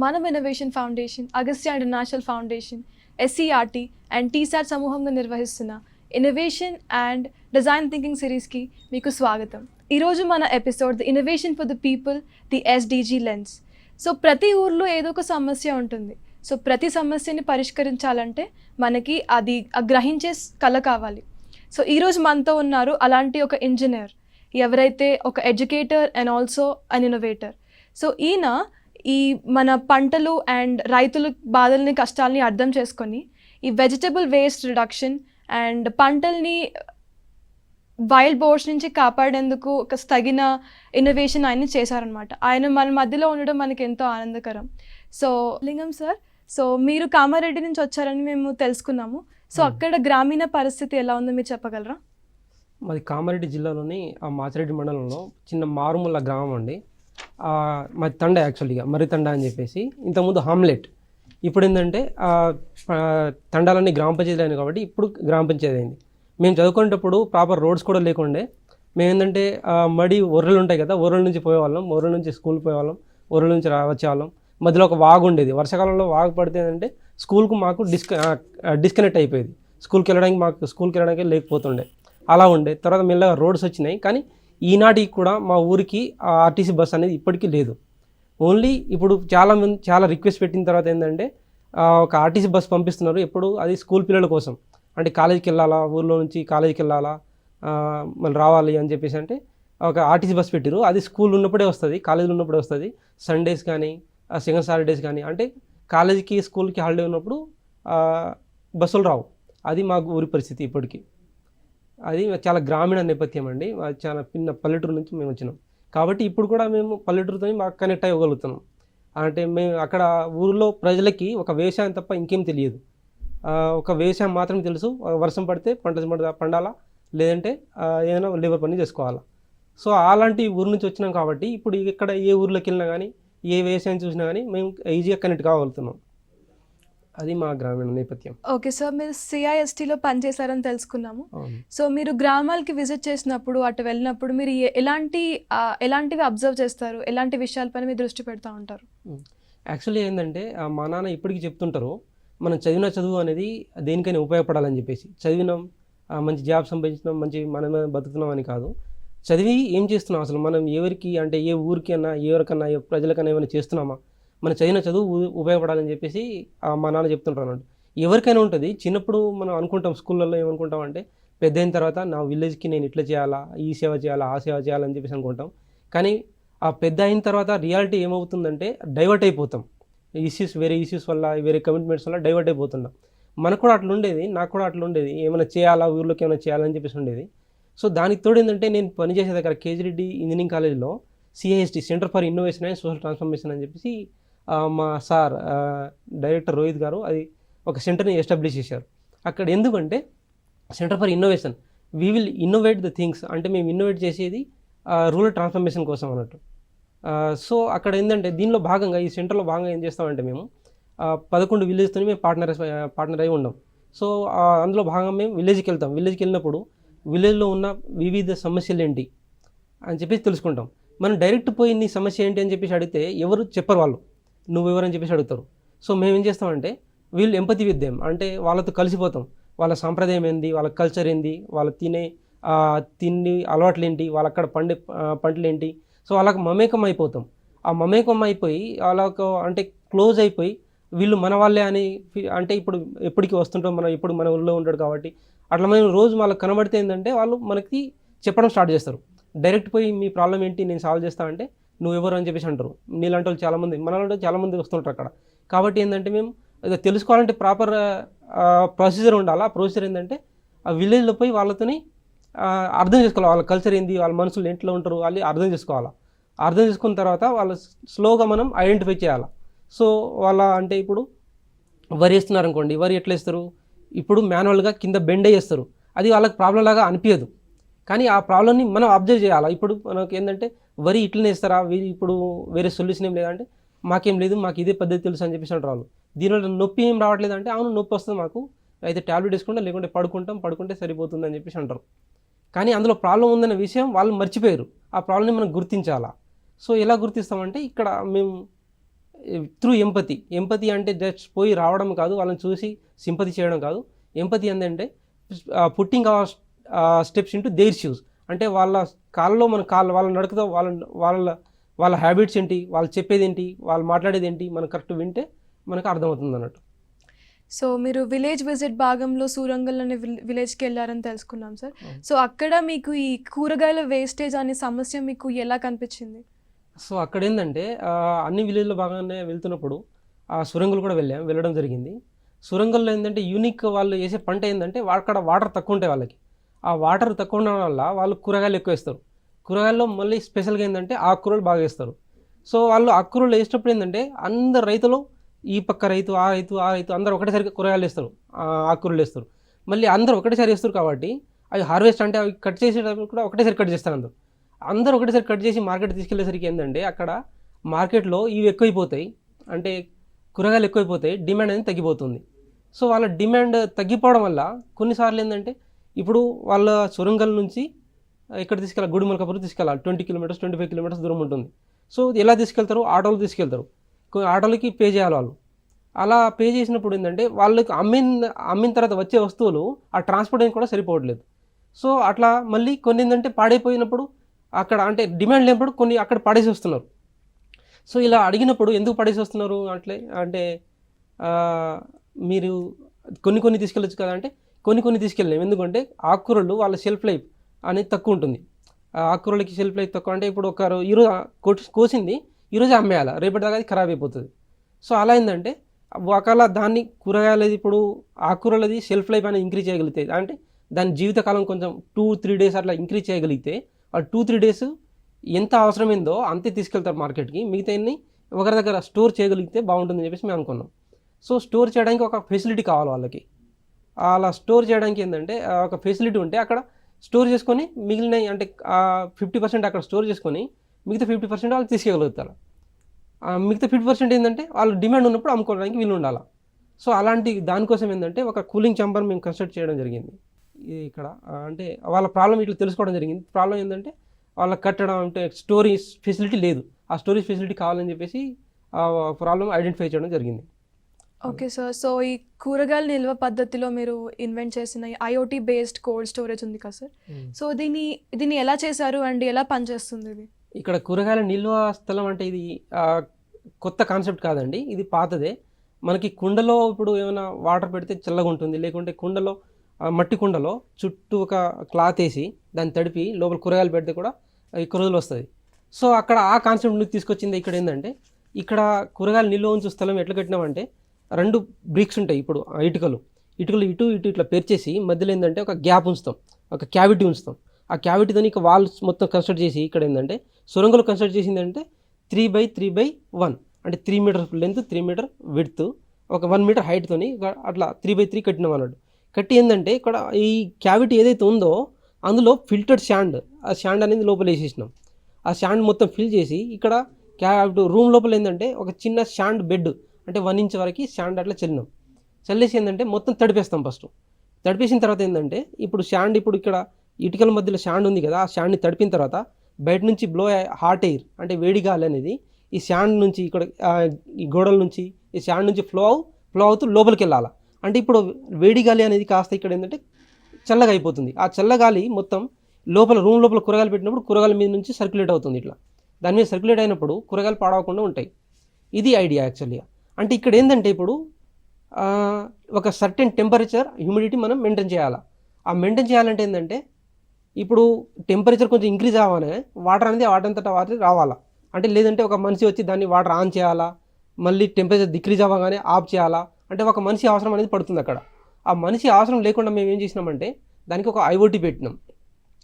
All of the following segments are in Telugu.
Manav innovation foundation, Agastya international foundation, SCERT and T-SAT సమూహంగా నిర్వహిస్తున్న ఇన్నోవేషన్ అండ్ డిజైన్ థింకింగ్ సిరీస్కి మీకు స్వాగతం. ఈరోజు మన episode the innovation for the people, the SDG lens. So ప్రతి ఊర్లో ఏదో ఒక సమస్య ఉంటుంది. సో ప్రతి సమస్యని పరిష్కరించాలంటే మనకి అది గ్రహించే కళ కావాలి. సో ఈరోజు మనతో ఉన్నారు అలాంటి ఒక ఇంజనీర్, ఎవరైతే ఒక educator and also an innovator. So ఈయన ఈ మన పంటలు అండ్ రైతుల బాధల్ని కష్టాలని అర్థం చేసుకొని ఈ వెజిటబుల్ వేస్ట్ రిడక్షన్ అండ్ పంటల్ని వైల్డ్ బోర్డ్స్ నుంచి కాపాడేందుకు ఒక తగిన ఇన్నోవేషన్ ఆయన చేశారనమాట. ఆయన మన మధ్యలో ఉండడం మనకి ఎంతో ఆనందకరం. సో లింగం సార్, సో మీరు కామారెడ్డి నుంచి వచ్చారని మేము తెలుసుకున్నాము. సో అక్కడ గ్రామీణ పరిస్థితి ఎలా ఉందో మీరు చెప్పగలరా? మాది కామారెడ్డి జిల్లాలోని మాచిరెడ్డి మండలంలో చిన్న మారుమూల గ్రామం అండి. మాది తండ, యాక్చువల్గా మర్రి తండ అని చెప్పేసి. ఇంతకుముందు హామ్లెట్. ఇప్పుడు ఏంటంటే తండాలన్నీ గ్రామ పంచాయతీ అయినాయి కాబట్టి ఇప్పుడు గ్రామ పంచాయతీ అయింది. మేము చదువుకునేటప్పుడు ప్రాపర్ రోడ్స్ కూడా లేకుండే. మేము ఏంటంటే మడి ఒర్రెలు ఉంటాయి కదా, ఒర్రెల నుంచి పోయేవాళ్ళం, ఒర్రెల నుంచి స్కూల్ పోయేవాళ్ళం, ఒర్రెల నుంచి వచ్చేవాళ్ళం. మధ్యలో ఒక వాగు ఉండేది. వర్షాకాలంలో వాగు పడితే ఏంటంటే స్కూల్కు మాకు డిస్కనెక్ట్ అయిపోయేది. స్కూల్కి వెళ్ళడానికి లేకపోతుండే, అలా ఉండే. తర్వాత మెల్లగా రోడ్స్ వచ్చినాయి. కానీ ఈనాటికి కూడా మా ఊరికి ఆర్టీసీ బస్ అనేది ఇప్పటికీ లేదు. ఓన్లీ ఇప్పుడు చాలా రిక్వెస్ట్ పెట్టిన తర్వాత ఏంటంటే ఒక ఆర్టీసీ బస్ పంపిస్తున్నారు. ఎప్పుడు అది స్కూల్ పిల్లల కోసం, అంటే కాలేజీకి వెళ్ళాలా, ఊర్లో నుంచి కాలేజీకి వెళ్ళాలా, మళ్ళీ రావాలి అని చెప్పేసి అంటే ఒక ఆర్టీసీ బస్ పెట్టారు. అది స్కూల్ ఉన్నప్పుడే వస్తుంది, కాలేజీలో ఉన్నప్పుడే వస్తుంది. సండేస్ కానీ సెకండ్ సాటర్డేస్ కానీ, అంటే కాలేజీకి స్కూల్కి హాలిడే ఉన్నప్పుడు బస్సులు రావు. అది మా ఊరి పరిస్థితి ఇప్పటికీ. అది చాలా గ్రామీణ నేపథ్యం అండి. చాలా చిన్న పల్లెటూరు నుంచి మేము వచ్చినాం కాబట్టి ఇప్పుడు కూడా మేము పల్లెటూరుతో బాగా కనెక్ట్ అవ్వగలుగుతున్నాం. అంటే మేము అక్కడ ఊరిలో ప్రజలకి ఒక వ్యవసాయం తప్ప ఇంకేం తెలియదు. ఒక వ్యవసాయం మాత్రం తెలుసు. వర్షం పడితే పండాలా, లేదంటే ఏదైనా లేబర్ పని చేసుకోవాలా. సో అలాంటి ఊరు నుంచి వచ్చినాం కాబట్టి ఇప్పుడు ఇక్కడ ఏ ఊర్లోకి వెళ్ళినా కానీ, ఏ వ్యవసాయం చూసినా కానీ మేము ఈజీగా కనెక్ట్ కాగలుగుతున్నాం. అది మా గ్రామీణ నేపథ్యం. ఓకే సార్, మీరు సిఐఎస్టీలో పనిచేశారని తెలుసుకున్నాము. సో మీరు గ్రామాలకి విజిట్ చేసినప్పుడు, అటు వెళ్ళినప్పుడు మీరు ఎలాంటివి అబ్జర్వ్ చేస్తారు? ఎలాంటి విషయాలపైన మీరు దృష్టి పెడతా ఉంటారు? యాక్చువల్లీ ఏంటంటే మా నాన్న ఇప్పటికీ చెప్తుంటారు, మనం చదివిన చదువు అనేది దేనికైనా ఉపయోగపడాలని చెప్పేసి. చదివినాం, మంచి జాబ్ సంపాదించినాం, మంచి మనం బతుకుతున్నాం అని కాదు. చదివి ఏం చేస్తున్నాం అసలు, మనం ఎవరికి, అంటే ఏ ఊరికి అన్నా, ఎవరికన్నా, ఏ ప్రజలకన్నా ఏమైనా చేస్తున్నామా, మన చదివిన చదువు ఉపయోగపడాలని చెప్పేసి మా నాన్న చెప్తుంటారు అన్నట్టు. ఎవరికైనా ఉంటుంది. చిన్నప్పుడు మనం అనుకుంటాం, స్కూళ్ళల్లో ఏమనుకుంటాం అంటే పెద్ద అయిన తర్వాత నా విలేజ్కి నేను ఇట్లా చేయాలా, ఈ సేవ చేయాలా, ఆ సేవ చేయాలని చెప్పేసి అనుకుంటాం. కానీ ఆ పెద్ద అయిన తర్వాత రియాలిటీ ఏమవుతుందంటే డైవర్ట్ అయిపోతాం. వేరే ఇష్యూస్ వల్ల, వేరే కమిట్మెంట్స్ వల్ల డైవర్ట్ అయిపోతున్నాం. మనకు కూడా అట్లా ఉండేది, నాకు కూడా అట్లా ఉండేది. ఏమైనా చేయాలా, ఊర్లోకి ఏమైనా చేయాలని చెప్పేసి ఉండేది. సో దానికి తోడు ఏంటంటే నేను పనిచేసే దగ్గర కేజీరెడ్డి ఇంజనీరింగ్ కాలేజ్లో సిఐఎస్టీ, centre for innovation and social transformation అని చెప్పేసి మా సార్ డైరెక్టర్ రోహిత్ గారు అది ఒక సెంటర్ని ఎస్టాబ్లిష్ చేశారు. అక్కడ ఎందుకంటే centre for innovation, we will innovate the things, అంటే మేము ఇన్నోవేట్ చేసేది రూరల్ ట్రాన్స్ఫర్మేషన్ కోసం అన్నట్టు. సో అక్కడ ఏంటంటే దీనిలో భాగంగా, ఈ సెంటర్లో భాగంగా ఏం చేస్తామంటే మేము 11 విలేజ్తో మేము పార్ట్నర్ అయి ఉన్నాం. సో అందులో భాగంగా మేము విలేజ్కి వెళ్తాం. విలేజ్కి వెళ్ళినప్పుడు విలేజ్లో ఉన్న వివిధ సమస్యలు ఏంటి అని చెప్పేసి తెలుసుకుంటాం. మనం డైరెక్ట్ పోయి నీ సమస్య ఏంటి అని చెప్పేసి అడిగితే ఎవరు చెప్పరు, వాళ్ళు నువ్వెవరని చెప్పేసి అడుగుతారు. సో మేము ఏం చేస్తామంటే వీళ్ళు ఎంపతి విత్ దెమ్, అంటే వాళ్ళతో కలిసిపోతాం. వాళ్ళ సాంప్రదాయం ఏంది, వాళ్ళ కల్చర్ ఏంది, వాళ్ళ తిండి అలవాట్లు ఏంటి, వాళ్ళ అక్కడ పంటలు ఏంటి. సో వాళ్ళకి మమేకం అయిపోతాం. ఆ మమేకం అయిపోయి వాళ్ళకు అంటే క్లోజ్ అయిపోయి వీళ్ళు మన వాళ్ళే అని, అంటే ఇప్పుడు ఎప్పటికీ వస్తుంటాం, మనం ఎప్పుడు మన ఊళ్ళో ఉంటాడు కాబట్టి అట్లా మేము రోజు వాళ్ళకి కనబడితే ఏంటంటే వాళ్ళు మనకి చెప్పడం స్టార్ట్ చేస్తారు. డైరెక్ట్ పోయి మీ ప్రాబ్లం ఏంటి నేను సాల్వ్ చేస్తా అంటే నువ్వు ఎవరు అని చెప్పేసి అంటారు. నీలాంటి వాళ్ళు చాలామంది, మనలాంటి చాలామంది వస్తుంటారు అక్కడ. కాబట్టి ఏంటంటే మేము తెలుసుకోవాలంటే ప్రాపర్ ప్రొసీజర్ ఉండాలి. ఆ ప్రొసీజర్ ఏంటంటే ఆ విలేజ్లో పోయి వాళ్ళతోని అర్థం చేసుకోవాలి, వాళ్ళ కల్చర్ ఏంది, వాళ్ళ మనుషులు ఇంట్లో ఉంటారు, వాళ్ళు అర్థం చేసుకోవాలి. అర్థం చేసుకున్న తర్వాత వాళ్ళు స్లోగా మనం ఐడెంటిఫై చేయాలి. సో వాళ్ళ అంటే ఇప్పుడు వరి వేస్తున్నారు అనుకోండి, వరి ఎట్లా వేస్తారు, ఇప్పుడు మాన్యువల్గా కింద బెండ్ వేస్తారు. అది వాళ్ళకి ప్రాబ్లం లాగా అనిపించదు, కానీ ఆ ప్రాబ్లమ్ని మనం అబ్జర్వ్ చేయాలి. ఇప్పుడు మనకి ఏంటంటే వరి ఇట్లనే వేస్తారా, ఇప్పుడు వేరే సొల్యూషన్ ఏం లేదంటే మాకేం లేదు, మాకు ఇదే పద్ధతి తెలుసు అని చెప్పేసి అంటారు వాళ్ళు. దీనివల్ల నొప్పి ఏం రావట్లేదు అంటే అవును నొప్పి వస్తుంది మాకు, అయితే ట్యాబ్లెట్ వేసుకుంటాం, లేకుంటే పడుకుంటే సరిపోతుంది అని చెప్పేసి అంటారు. కానీ అందులో ప్రాబ్లం ఉందన్న విషయం వాళ్ళు మర్చిపోయారు. ఆ ప్రాబ్లమ్ని మనం గుర్తించాలా. సో ఎలా గుర్తిస్తామంటే ఇక్కడ మేము త్రూ ఎంపతి అంటే జస్ట్ పోయి రావడం కాదు, వాళ్ళని చూసి సింపతి చేయడం కాదు. ఎంపతి ఏంటంటే putting our steps into their shoes, అంటే వాళ్ళ కాళ్ళలో మన వాళ్ళ నడకతో వాళ్ళ హ్యాబిట్స్ ఏంటి, వాళ్ళు చెప్పేది ఏంటి, వాళ్ళు మాట్లాడేది ఏంటి మనం కరెక్ట్ వింటే మనకు అర్థమవుతుంది అన్నట్టు. సో మీరు విలేజ్ విజిట్ భాగంలో సూరంగల్ అనే విలేజ్కి వెళ్ళారని తెలుసుకున్నాం సార్. సో అక్కడ మీకు ఈ కూరగాయల వేస్టేజ్ అనే సమస్య మీకు ఎలా కనిపించింది? సో అక్కడ ఏంటంటే అన్ని విలేజ్లో బాగానే వెళ్తున్నప్పుడు ఆ సొరంగల్ కూడా వెళ్ళడం జరిగింది. సొరంగల్లో ఏంటంటే యూనిక్ వాళ్ళు వేసే పంట ఏంటంటే అక్కడ వాటర్ తక్కువ ఉంటాయి వాళ్ళకి. ఆ వాటర్ తక్కువ ఉండడం వల్ల వాళ్ళు కూరగాయలు ఎక్కువ వేస్తారు. కూరగాయల్లో మళ్ళీ స్పెషల్గా ఏంటంటే ఆకుకూరలు బాగా వేస్తారు. సో వాళ్ళు ఆకుకూరలు వేసేటప్పుడు ఏంటంటే అందరు రైతులు, ఈ పక్క రైతు ఆ రైతు అందరూ ఒకటేసారి కూరగాయలు వేస్తారు, ఆకుకూరలు వేస్తారు. మళ్ళీ అందరూ ఒకటేసారి వేస్తారు కాబట్టి అవి హార్వెస్ట్ అంటే అవి కట్ చేసేటప్పుడు కూడా ఒకటేసారి కట్ చేస్తారు. అందరూ ఒకటేసారి కట్ చేసి మార్కెట్ తీసుకెళ్లేసరికి ఏంటంటే అక్కడ మార్కెట్లో ఇవి ఎక్కువైపోతాయి, అంటే కూరగాయలు ఎక్కువైపోతాయి, డిమాండ్ అనేది తగ్గిపోతుంది. సో వాళ్ళ డిమాండ్ తగ్గిపోవడం వల్ల కొన్నిసార్లు ఏంటంటే ఇప్పుడు వాళ్ళ సొరంగల్ నుంచి ఇక్కడ తీసుకెళ్ళాలి, గుడిమల్కాపూర్ తీసుకెళ్ళాలి, 20 కిలోమీటర్స్ 25 కిలోమీటర్స్ దూరం ఉంటుంది. సో ఎలా తీసుకెళ్తారు? ఆటోలు తీసుకెళ్తారు. ఆటోలకి పే చేయాలి వాళ్ళు. అలా పే చేసినప్పుడు ఏంటంటే వాళ్ళకి అమ్మిన తర్వాత వచ్చే వస్తువులు ఆ ట్రాన్స్పోర్టేషన్ కూడా సరిపోవట్లేదు. సో అట్లా మళ్ళీ కొన్ని ఏంటంటే పాడైపోయినప్పుడు అక్కడ అంటే డిమాండ్ లేనప్పుడు కొన్ని అక్కడ పడేసి వస్తున్నారు. సో ఇలా అడిగినప్పుడు ఎందుకు పడేసి వస్తున్నారు అంటే మీరు కొన్ని తీసుకెళ్ళచ్చు కదా అంటే కొన్ని తీసుకెళ్ళలేము. ఎందుకంటే ఆకుకూరలు వాళ్ళ షెల్ఫ్ లైఫ్ అనేది తక్కువ ఉంటుంది. ఆకుకూరలకి షెల్ఫ్ లైఫ్ తక్కువ, అంటే ఇప్పుడు ఈరోజు కోసింది ఈరోజు అమ్మేయాలి, రేపటి దాకా అది ఖరాబ్ అయిపోతుంది. సో అలా ఏంటంటే ఒకవేళ దాన్ని కూరగాయలది ఇప్పుడు ఆకుకూరలది షెల్ఫ్ లైఫ్ అనేది ఇంక్రీజ్ చేయగలిగితే, అంటే దాని జీవితకాలం కొంచెం 2-3 డేస్ అట్లా ఇంక్రీజ్ చేయగలిగితే ఆ 2-3 డేస్ ఎంత అవసరమైందో అంతే తీసుకెళ్తారు మార్కెట్కి. మిగతాన్ని ఒకరి దగ్గర స్టోర్ చేయగలిగితే బాగుంటుందని చెప్పేసి మేము అనుకున్నాం. సో స్టోర్ చేయడానికి ఒక ఫెసిలిటీ కావాలి వాళ్ళకి. అలా స్టోర్ చేయడానికి ఏంటంటే ఒక ఫెసిలిటీ ఉంటే అక్కడ స్టోర్ చేసుకొని మిగిలిన అంటే 50% అక్కడ స్టోర్ చేసుకొని మిగతా 50% వాళ్ళు తీసుకెళ్ళగలుగుతారు. మిగతా 50% ఏంటంటే వాళ్ళు డిమాండ్ ఉన్నప్పుడు అమ్ముకోవడానికి వీలు ఉండాలి. సో అలాంటి దానికోసం ఏంటంటే ఒక కూలింగ్ ఛాంబర్ మేము కన్స్ట్రక్ట్ చేయడం జరిగింది ఇక్కడ. అంటే వాళ్ళ ప్రాబ్లం ఇట్లా తెలుసుకోవడం జరిగింది. ప్రాబ్లం ఏంటంటే వాళ్ళకి కట్టడం అంటే స్టోరేజ్ ఫెసిలిటీ లేదు, ఆ స్టోరేజ్ ఫెసిలిటీ కావాలని చెప్పేసి ఆ ప్రాబ్లం ఐడెంటిఫై చేయడం జరిగింది. Okay sir. సో ఈ కూరగాయల నిల్వ పద్ధతిలో మీరు ఇన్వెంట్ చేసిన IoT బేస్డ్ కోల్డ్ స్టోరేజ్ ఉంది కదా సార్, సో దీన్ని ఎలా చేశారు అండ్ ఎలా పనిచేస్తుంది ఇది? ఇక్కడ కూరగాయల నిల్వ స్థలం అంటే ఇది కొత్త కాన్సెప్ట్ కాదండి, ఇది పాతదే. మనకి కుండలో ఇప్పుడు ఏమైనా వాటర్ పెడితే చల్లగా ఉంటుంది, లేకుంటే కుండలో మట్టి కుండలో చుట్టూ ఒక క్లాత్ వేసి దాన్ని తడిపి లోపల కూరగాయలు పెడితే కూడా ఎక్కువ రోజులు వస్తుంది. సో అక్కడ ఆ కాన్సెప్ట్ నుంచి తీసుకొచ్చింది. ఇక్కడ ఏంటంటే ఇక్కడ కూరగాయలు నిల్వ ఉంచు స్థలం ఎట్లా కట్టినామంటే 2 బ్రిక్స్ ఉంటాయి. ఇప్పుడు ఇటుకలు ఇటు ఇట్లా పేర్చేసి మధ్యలో ఏంటంటే ఒక గ్యాప్ ఉంచుతాం, ఒక క్యావిటీ ఉంచుతాం. ఆ క్యావిటీతో ఇక వాల్స్ మొత్తం కన్స్ట్రక్ట్ చేసి ఇక్కడ ఏంటంటే సొరంగలు కన్స్ట్రక్ట్ చేసింది అంటే 3x3x1, అంటే 3 మీటర్ లెంత్, 3 మీటర్ విడ్త్, ఒక 1 మీటర్ హైట్తోని అట్లా 3x3 కట్టినాం అన్నట్టు. కట్టి ఏంటంటే ఇక్కడ ఈ క్యావిటీ ఏదైతే ఉందో అందులో ఫిల్టర్డ్ శాండ్, ఆ శాండ్ అనేది లోపల వేసేసినాం. ఆ శాండ్ మొత్తం ఫిల్ చేసి ఇక్కడ రూమ్ లోపల ఏంటంటే ఒక చిన్న శాండ్ బెడ్, అంటే 1 ఇంచ్ వరకు శాండ్ అట్లా చల్లినాం. చల్లేసి ఏంటంటే మొత్తం తడిపేస్తాం. ఫస్ట్ తడిపేసిన తర్వాత ఏంటంటే ఇప్పుడు శాండ్, ఇప్పుడు ఇక్కడ ఇటుకల మధ్యలో శాండ్ ఉంది కదా, ఆ శాండ్ని తడిపిన తర్వాత బయట నుంచి హాట్ ఎయిర్ అంటే వేడి గాలి అనేది ఈ శాండ్ నుంచి ఇక్కడ ఈ గోడల నుంచి ఈ శాండ్ నుంచి ఫ్లో అవుతూ లోపలికి వెళ్ళాలి. అంటే ఇప్పుడు వేడి గాలి అనేది కాస్త ఇక్కడ ఏంటంటే చల్లగా అయిపోతుంది. ఆ చల్లగాలి మొత్తం రూమ్ లోపల కూరగాయలు పెట్టినప్పుడు కూరగాయల మీద నుంచి సర్క్యులేట్ అవుతుంది. ఇట్లా దాని మీద సర్క్యులేట్ అయినప్పుడు కూరగాయలు పాడవకుండా ఉంటాయి. ఇది ఐడియా యాక్చువల్గా. అంటే ఇక్కడ ఏంటంటే ఇప్పుడు ఒక సర్టెన్ టెంపరేచర్, హ్యూమిడిటీ మనం మెయింటైన్ చేయాలి. ఆ మెయింటైన్ చేయాలంటే ఏంటంటే ఇప్పుడు టెంపరేచర్ కొంచెం ఇంక్రీజ్ అవ్వగానే వాటర్ అనేది వాటంతటా వాటర్ రావాలా. అంటే లేదంటే ఒక మనిషి వచ్చి దాన్ని వాటర్ ఆన్ చేయాలా, మళ్ళీ టెంపరేచర్ డిక్రీజ్ అవ్వగానే ఆఫ్ చేయాలా, అంటే ఒక మనిషి అవసరం అనేది పడుతుంది అక్కడ. ఆ మనిషి అవసరం లేకుండా మేము ఏం చేసినామంటే దానికి ఒక IoT పెట్టినాం.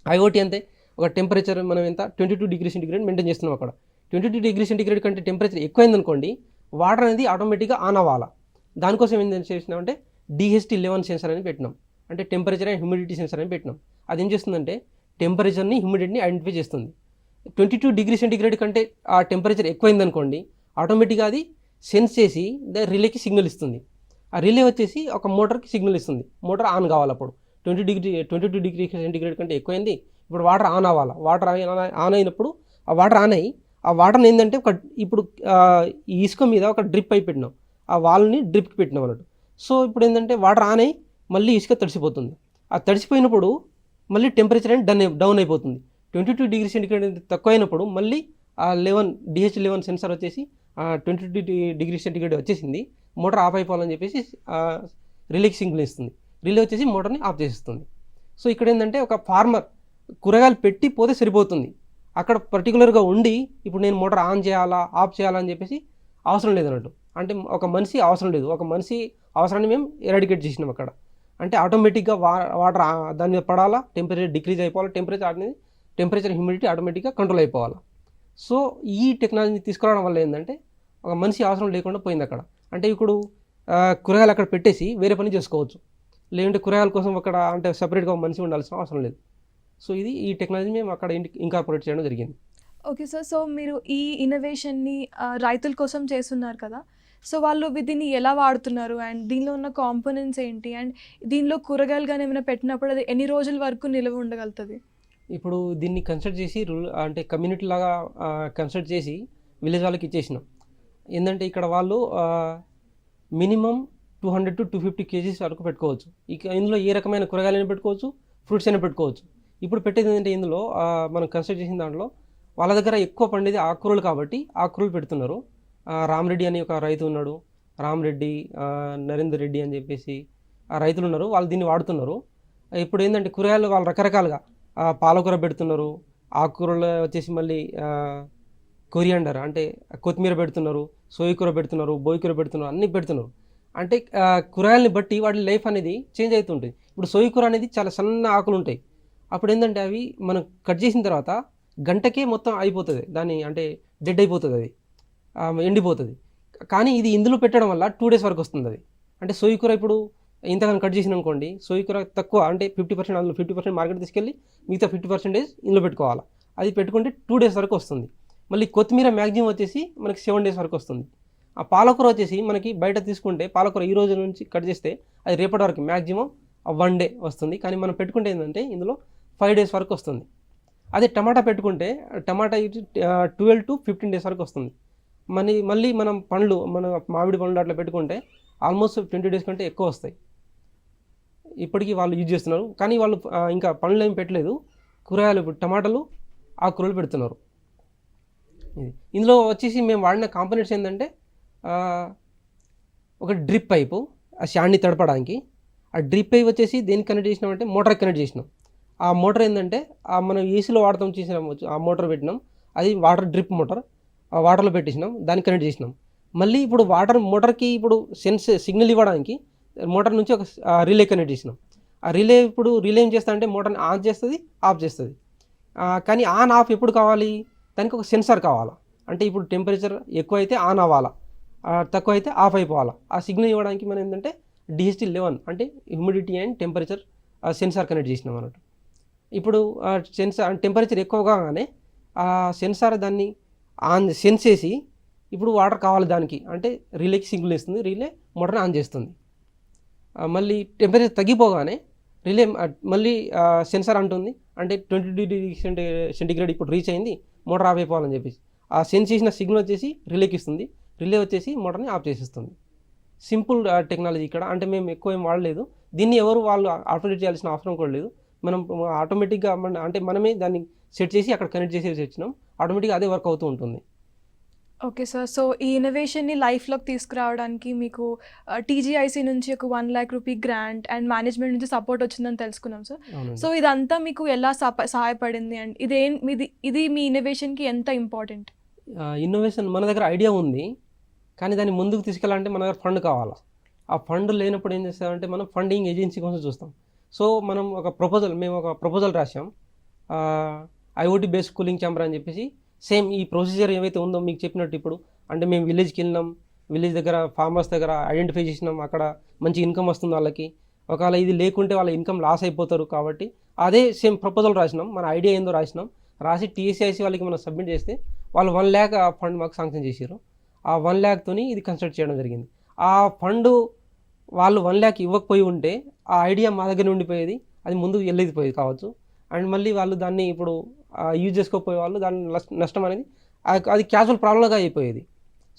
IoT అంటే ఒక టెంపరేచర్ మనం ఎంత 22 డిగ్రీ సెంటిగ్రేడ్ మెయింటైన్ చేస్తున్నాం. అక్కడ 22 డిగ్రీ సెంటిగ్రేడ్ కంటే టెంపరేచర్ ఎక్కువైందనుకోండి వాటర్ అనేది ఆటోమేటిక్గా ఆన్ అవ్వాలా. దానికోసం ఏం చేసినామంటే DHT11 సెన్సర్ అని పెట్టినాం, అంటే టెంపరేచర్ అండ్ హ్యూమిడిటీ సెన్సర్ అని పెట్టినాం. అది ఏం చేస్తుందంటే టెంపరేచర్ని హ్యూమిడిటీని ఐడెంటిఫై చేస్తుంది. 22 డిగ్రీ సెంటిగ్రేడ్ కంటే ఆ టెంపరేచర్ ఎక్కువైందనుకోండి ఆటోమేటిక్గా అది సెన్స్ చేసి రిలేకి సిగ్నల్ ఇస్తుంది. ఆ రిలే వచ్చేసి ఒక మోటార్కి సిగ్నల్ ఇస్తుంది. మోటార్ ఆన్ కావాలి. అప్పుడు 22 డిగ్రీ సెంటిగ్రేడ్ కంటే ఎక్కువైంది, ఇప్పుడు వాటర్ ఆన్ అవ్వాలి. వాటర్ ఆన్ అయినప్పుడు ఆ వాటర్ ఆన్ అయ్యి ఆ వాటర్ని ఏంటంటే ఇప్పుడు ఈ ఇసుక మీద ఒక డ్రిప్ అయి పెట్టినాం, ఆ వాల్ని డ్రిప్కి పెట్టినాం అన్నట్టు. సో ఇప్పుడు ఏంటంటే వాటర్ ఆన్ అయ్యి మళ్ళీ ఇసుక తడిసిపోతుంది. ఆ తడిసిపోయినప్పుడు మళ్ళీ టెంపరేచర్ అనేది డౌన్ అయిపోతుంది. 22 ° C తక్కువ అయినప్పుడు మళ్ళీ ఆ DH11 సెన్సార్ వచ్చేసి 22 ° C వచ్చేసింది, మోటార్ ఆఫ్ అయిపోవాలని చెప్పేసి రిలేకి సింగిల్ ఇస్తుంది. రిలే వచ్చేసి మోటార్ని ఆఫ్ చేసేస్తుంది. సో ఇక్కడ ఏంటంటే ఒక ఫార్మర్ కూరగాయలు పెట్టి పోతే సరిపోతుంది, అక్కడ పర్టికులర్గా ఉండి ఇప్పుడు నేను మోటార్ ఆన్ చేయాలా ఆఫ్ చేయాలా అని చెప్పేసి అవసరం లేదు అన్నట్టు. అంటే ఒక మనిషి అవసరం లేదు, ఒక మనిషి అవసరాన్ని మేము ఎరాడికేట్ చేసినాం అక్కడ. అంటే ఆటోమేటిక్గా వాటర్ దాని మీద పడాలా, టెంపరేచర్ డిక్రీజ్ అయిపోవాలి, టెంపరేచర్ హ్యూమిడిటీ ఆటోమేటిక్గా కంట్రోల్ అయిపోవాలి. సో ఈ టెక్నాలజీని తీసుకురావడం వల్ల ఏంటంటే ఒక మనిషి అవసరం లేకుండా పోయింది అక్కడ. అంటే ఇప్పుడు కూరగాయలు అక్కడ పెట్టేసి వేరే పని చేసుకోవచ్చు, లేదంటే కూరగాయల కోసం అక్కడ అంటే సపరేట్గా ఒక మనిషి ఉండాల్సిన అవసరం లేదు. సో ఈ టెక్నాలజీ మేము అక్కడ ఇంకార్పొరేట్ చేయడం జరిగింది. ఓకే సార్, సో మీరు ఈ ఇన్నోవేషన్ని రైతుల కోసం చేస్తున్నారు కదా, సో వాళ్ళు దీన్ని ఎలా వాడుతున్నారు అండ్ దీనిలో ఉన్న కాంపోనెంట్స్ ఏంటి, అండ్ దీనిలో కూరగాయలు కానీ ఏమైనా పెట్టినప్పుడు అది ఎన్ని రోజుల వరకు నిల్వ ఉండగలుగుతుంది? ఇప్పుడు దీన్ని కన్స్ట్రక్ట్ చేసి అంటే కమ్యూనిటీ లాగా కన్స్ట్రక్ట్ చేసి విలేజ్ వాళ్ళకి ఇచ్చేసినాం. ఏంటంటే ఇక్కడ వాళ్ళు మినిమం 200 to 250 kgs వరకు పెట్టుకోవచ్చు. ఇక ఇందులో ఏ రకమైన కూరగాయలైనా పెట్టుకోవచ్చు, ఫ్రూట్స్ అయినా పెట్టుకోవచ్చు. ఇప్పుడు పెట్టేది ఏంటంటే ఇందులో మనం కన్స్ట్రక్ట్ చేసిన దాంట్లో వాళ్ళ దగ్గర ఎక్కువ పండేది ఆకుకూరలు కాబట్టి ఆకుకూరలు పెడుతున్నారు. రామరెడ్డి అని ఒక రైతు ఉన్నాడు, రామరెడ్డి, నరేందర్ రెడ్డి అని చెప్పేసి ఆ రైతులు ఉన్నారు, వాళ్ళు దీన్ని వాడుతున్నారు. ఇప్పుడు ఏంటంటే కూరగాయలు వాళ్ళు రకరకాలుగా పాలకూర పెడుతున్నారు, ఆకుకూరలు వచ్చేసి మళ్ళీ కొరియాండర్ అంటే కొత్తిమీర పెడుతున్నారు, సోయకూర పెడుతున్నారు, బోయకూర పెడుతున్నారు, అన్నీ పెడుతున్నారు. అంటే కూరగాయలని బట్టి వాటి లైఫ్ అనేది చేంజ్ అవుతుంటుంది. ఇప్పుడు సోయకూర అనేది చాలా సన్న ఆకులు ఉంటాయి, అప్పుడు ఏంటంటే అవి మనం కట్ చేసిన తర్వాత గంటకే మొత్తం అయిపోతుంది, దాన్ని అంటే డెడ్ అయిపోతుంది, అది ఎండిపోతుంది. కానీ ఇది ఇందులో పెట్టడం వల్ల 2 days వరకు వస్తుంది అది. అంటే సోయకూర ఇప్పుడు ఇంతగానో కట్ చేసిన అనుకోండి, సోయకూర తక్కువ అంటే 50%, అందులో 50% మార్కెట్ తీసుకెళ్ళి మిగతా 50% ఇందులో పెట్టుకోవాలి. అది పెట్టుకుంటే 2 days వరకు వస్తుంది. మళ్ళీ కొత్తిమీర మ్యాక్సిమం వచ్చేసి మనకి 7 days వరకు వస్తుంది. ఆ పాలకూర వచ్చేసి మనకి బయట తీసుకుంటే పాలకూర ఈ రోజు నుంచి కట్ చేస్తే అది రేపటి వరకు మ్యాక్సిమం 1 day వస్తుంది, కానీ మనం పెట్టుకుంటే ఏంటంటే ఇందులో 5 days వరకు వస్తుంది. అదే టమాటా పెట్టుకుంటే టమాటా 12 to 15 days వరకు వస్తుంది. మళ్ళీ మన మామిడి పండ్లు అట్లా పెట్టుకుంటే ఆల్మోస్ట్ 20 days కంటే ఎక్కువ వస్తాయి. ఇప్పటికీ వాళ్ళు యూజ్ చేస్తున్నారు, కానీ వాళ్ళు ఇంకా పండ్లు ఏమి పెట్టలేదు, కూరగాయలు టమాటాలు ఆకుకూరలు పెడుతున్నారు. ఇందులో వచ్చేసి మేము వాడిన కాంపోనెంట్స్ ఏంటంటే ఒక డ్రిప్ పైపు ఆ శాండ్ని తడపడానికి. ఆ డ్రిప్ పైప్ వచ్చేసి దేనికి కనెక్ట్ చేసినామంటే మోటార్కి కనెక్ట్ చేసినాం. ఆ మోటార్ ఏంటంటే మనం ఏసీలో వాడతాం చేసినాం, ఆ మోటార్ పెట్టినాం, అది వాటర్ డ్రిప్ మోటార్, ఆ వాటర్లో పెట్టేసినాం, దానికి కనెక్ట్ చేసినాం. మళ్ళీ ఇప్పుడు మోటార్కి ఇప్పుడు సిగ్నల్ ఇవ్వడానికి మోటార్ నుంచి ఒక రిలే కనెక్ట్ చేసినాం. ఆ రిలే ఏం చేస్తా అంటే మోటార్ని ఆన్ చేస్తుంది, ఆఫ్ చేస్తుంది. కానీ ఆన్ ఆఫ్ ఎప్పుడు కావాలి, దానికి ఒక సెన్సార్ కావాలా. అంటే ఇప్పుడు టెంపరేచర్ ఎక్కువ అయితే ఆన్ అవ్వాలా, తక్కువ అయితే ఆఫ్ అయిపోవాలా. ఆ సిగ్నల్ ఇవ్వడానికి మనం ఏంటంటే DH11 అంటే humidity and temperature sensor connect చేసినాం అన్నట్టు. ఇప్పుడు టెంపరేచర్ ఎక్కువ కాగానే ఆ సెన్సార్ దాన్ని సెన్స్ చేసి ఇప్పుడు వాటర్ కావాలి దానికి, అంటే రిలేకి సిగ్నల్ ఇస్తుంది, రిలే మోటార్ని ఆన్ చేస్తుంది. మళ్ళీ టెంపరేచర్ తగ్గిపోగానే రిలే మళ్ళీ సెన్సార్ అంటుంది, అంటే 22 °C ఇప్పుడు రీచ్ అయింది, మోటార్ ఆఫ్ అయిపోవాలని చెప్పేసి ఆ సెన్స్ చేసిన సిగ్నల్ వచ్చేసి రిలేకి ఇస్తుంది, రిలే వచ్చేసి మోటార్ని ఆఫ్ చేసేస్తుంది. సింపుల్ టెక్నాలజీ ఇక్కడ. అంటే మేము ఎక్కువ ఏం వాడలేదు దీన్ని, వాళ్ళు ఆపరేట్ చేయాల్సిన అవసరం కూడా లేదు. మనం ఆటోమేటిక్గా అంటే మనమే దాన్ని సెట్ చేసి అక్కడ కనెక్ట్ చేసేసి వచ్చినాం, ఆటోమేటిక్గా అదే వర్క్ అవుతూ ఉంటుంది. ఓకే సార్, సో ఈ ఇన్నోవేషన్ని లైఫ్లోకి తీసుకురావడానికి మీకు TGIC నుంచి ఒక 1 lakh rupee grant and management నుంచి సపోర్ట్ వచ్చిందని తెలుసుకున్నాం సార్. సో ఇదంతా మీకు ఎలా సహాయపడింది అండ్ ఇది మీ ఇన్నోవేషన్కి ఎంత ఇంపార్టెంట్? ఇన్నోవేషన్ మన దగ్గర ఐడియా ఉంది, కానీ దాన్ని ముందుకు తీసుకెళ్ళాలంటే మన దగ్గర ఫండ్ కావాలా. ఆ ఫండ్ లేనప్పుడు ఏం చేస్తామంటే మనం ఫండింగ్ ఏజెన్సీ కోసం చూస్తాం. సో మేము ఒక ప్రపోజల్ రాసాం, IoT బేస్డ్ కూలింగ్ ఛాంబర్ అని చెప్పేసి. సేమ్ ఈ ప్రొసీజర్ ఏవైతే ఉందో మీకు చెప్పినట్టు ఇప్పుడు అంటే మేము విలేజ్కి వెళ్ళినాం, విలేజ్ దగ్గర ఫార్మర్స్ దగ్గర ఐడెంటిఫై చేసినాం, అక్కడ మంచి ఇన్కమ్ వస్తుంది వాళ్ళకి. ఒకవేళ ఇది లేకుంటే వాళ్ళ ఇన్కమ్ లాస్ అయిపోతారు, కాబట్టి అదే సేమ్ ప్రపోజల్ రాసినాం, మన ఐడియా ఏందో రాసి TCIC వాళ్ళకి మనం సబ్మిట్ చేస్తే వాళ్ళు 1 lakh ఫండ్ మాకు శాంక్షన్ చేశారు. ఆ 1 lakhతోని ఇది కన్స్ట్రక్ట్ చేయడం జరిగింది. ఆ ఫండ్ వాళ్ళు 1 lakh ఇవ్వకపోయి ఉంటే ఆ ఐడియా మా దగ్గర ఉండిపోయేది, అది ముందుకు వెళ్ళేదిపోయేది కావచ్చు. అండ్ మళ్ళీ వాళ్ళు దాన్ని ఇప్పుడు యూజ్ చేసుకోకపోయే వాళ్ళు దాని నష్టం అనేది అది క్యాజువల్ ప్రాబ్లంగా అయిపోయేది.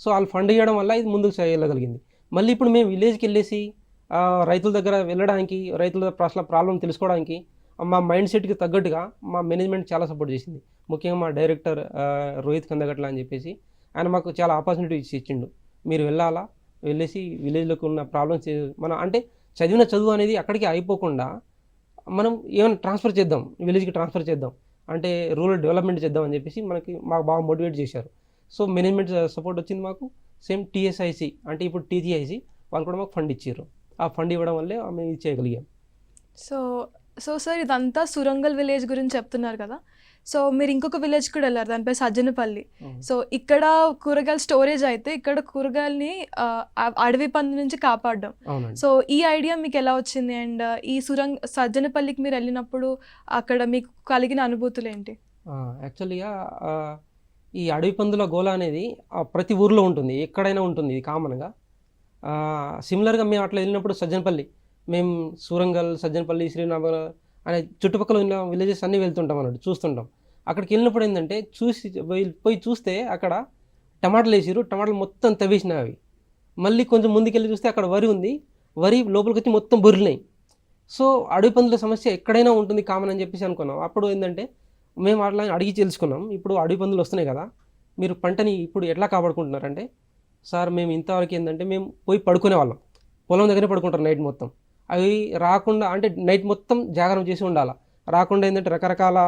సో వాళ్ళు ఫండ్ ఇవ్వడం వల్ల ఇది ముందుకు వెళ్ళగలిగింది. మళ్ళీ ఇప్పుడు మేము విలేజ్కి వెళ్ళేసి రైతుల దగ్గర వెళ్ళడానికి, రైతుల అసలు ప్రాబ్లం తెలుసుకోవడానికి మా మైండ్ సెట్కి తగ్గట్టుగా మా మేనేజ్మెంట్ చాలా సపోర్ట్ చేసింది. ముఖ్యంగా మా డైరెక్టర్ రోహిత్ కందగట్ల అని చెప్పేసి ఆయన మాకు చాలా ఆపర్చునిటీ ఇచ్చిండు. మీరు వెళ్ళాలా, వెళ్ళేసి విలేజ్లోకి ఉన్న ప్రాబ్లమ్స్ మన అంటే చదివిన చదువు అనేది అక్కడికి అయిపోకుండా మనం ఏమైనా ట్రాన్స్ఫర్ చేద్దాం, విలేజ్కి ట్రాన్స్ఫర్ చేద్దాం, అంటే రూరల్ డెవలప్మెంట్ చేద్దాం అని చెప్పేసి మాకు బాగా మోటివేట్ చేశారు. సో మేనేజ్మెంట్ సపోర్ట్ వచ్చింది మాకు. సేమ్ టీఎస్ఐసి అంటే ఇప్పుడు టీజీఐసి వాళ్ళు కూడా మాకు ఫండ్ ఇచ్చారు. ఆ ఫండ్ ఇవ్వడం వల్లే మేము ఇది చేయగలిగాం. సో సో సార్ ఇదంతా సురంగల్ విలేజ్ గురించి చెప్తున్నారు కదా. సో మీరు ఇంకొక విలేజ్ కూడా వెళ్ళారు, దానిపై సజ్జనపల్లి. సో ఇక్కడ కూరగాయల స్టోరేజ్ అయితే ఇక్కడ కూరగాయలని అడవి పంది నుంచి కాపాడడం. సో ఈ ఐడియా మీకు ఎలా వచ్చింది? అండ్ ఈ సజ్జనపల్లికి మీరు వెళ్ళినప్పుడు అక్కడ మీకు కలిగిన అనుభూతులు ఏంటి? యాక్చువల్గా ఈ అడవి పందుల గోల అనేది ప్రతి ఊర్లో ఉంటుంది, ఎక్కడైనా ఉంటుంది, ఇది కామన్గా. సిమిలర్గా మేము అట్లా వెళ్ళినప్పుడు సజ్జనపల్లి, మేము సూరంగల్, సజ్జనపల్లి, శ్రీనగర్ అనే చుట్టుపక్కల ఉన్న విలేజెస్ అన్నీ వెళ్తుంటాం అన్నట్టు, చూస్తుంటాం. అక్కడికి వెళ్ళినప్పుడు ఏంటంటే పోయి చూస్తే అక్కడ టమాటాలు వేసారు, టమాటాలు మొత్తం తవ్వేసినాయి అవి. మళ్ళీ కొంచెం ముందుకెళ్ళి చూస్తే అక్కడ వరి ఉంది, వరి లోపలికి వచ్చి మొత్తం బొరిలినాయి. సో అడవి పందుల సమస్య ఎక్కడైనా ఉంటుంది కామన్ అని చెప్పేసి అనుకున్నాం. అప్పుడు ఏంటంటే మేము అట్లా అడిగి తెలుసుకున్నాం, ఇప్పుడు అడవి పందులు వస్తున్నాయి కదా, మీరు పంటని ఇప్పుడు ఎట్లా కాపాడుకుంటున్నారంటే, సార్ మేము ఇంతవరకు ఏంటంటే మేము పోయి పడుకునే వాళ్ళం, పొలం దగ్గరే పడుకుంటారు నైట్ మొత్తం. అవి రాకుండా అంటే నైట్ మొత్తం జాగ్రత్త చేసి ఉండాలి. రాకుండా ఏంటంటే రకరకాల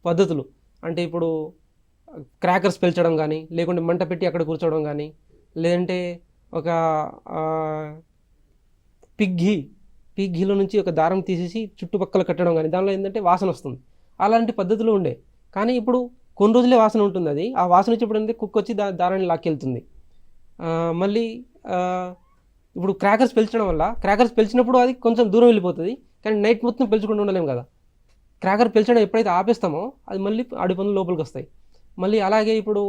పద్ధతులు, అంటే ఇప్పుడు క్రాకర్స్ పెంచడం కానీ, లేకుంటే మంట పెట్టి అక్కడ కూర్చోవడం కానీ, లేదంటే ఒక పిగ్ఘీలో నుంచి ఒక దారం తీసేసి చుట్టుపక్కల కట్టడం కానీ, దానిలో ఏంటంటే వాసన వస్తుంది. అలాంటి పద్ధతులు ఉండే. కానీ ఇప్పుడు కొన్ని రోజులే వాసన ఉంటుంది, అది ఆ వాసన వచ్చినప్పుడు ఏంటంటే కుక్క వచ్చి దారాన్ని లాక్కెళ్తుంది. మళ్ళీ ఇప్పుడు క్రాకర్స్ పెంచడం వల్ల, క్రాకర్స్ పెంచినప్పుడు అది కొంచెం దూరం వెళ్ళిపోతుంది, కానీ నైట్ మొత్తం పెంచుకుంటూ ఉండలేము కదా. క్రాకర్ పెంచడం ఎప్పుడైతే ఆపేస్తామో అది మళ్ళీ అడవి పందులు లోపలికి వస్తాయి. మళ్ళీ అలాగే ఇప్పుడు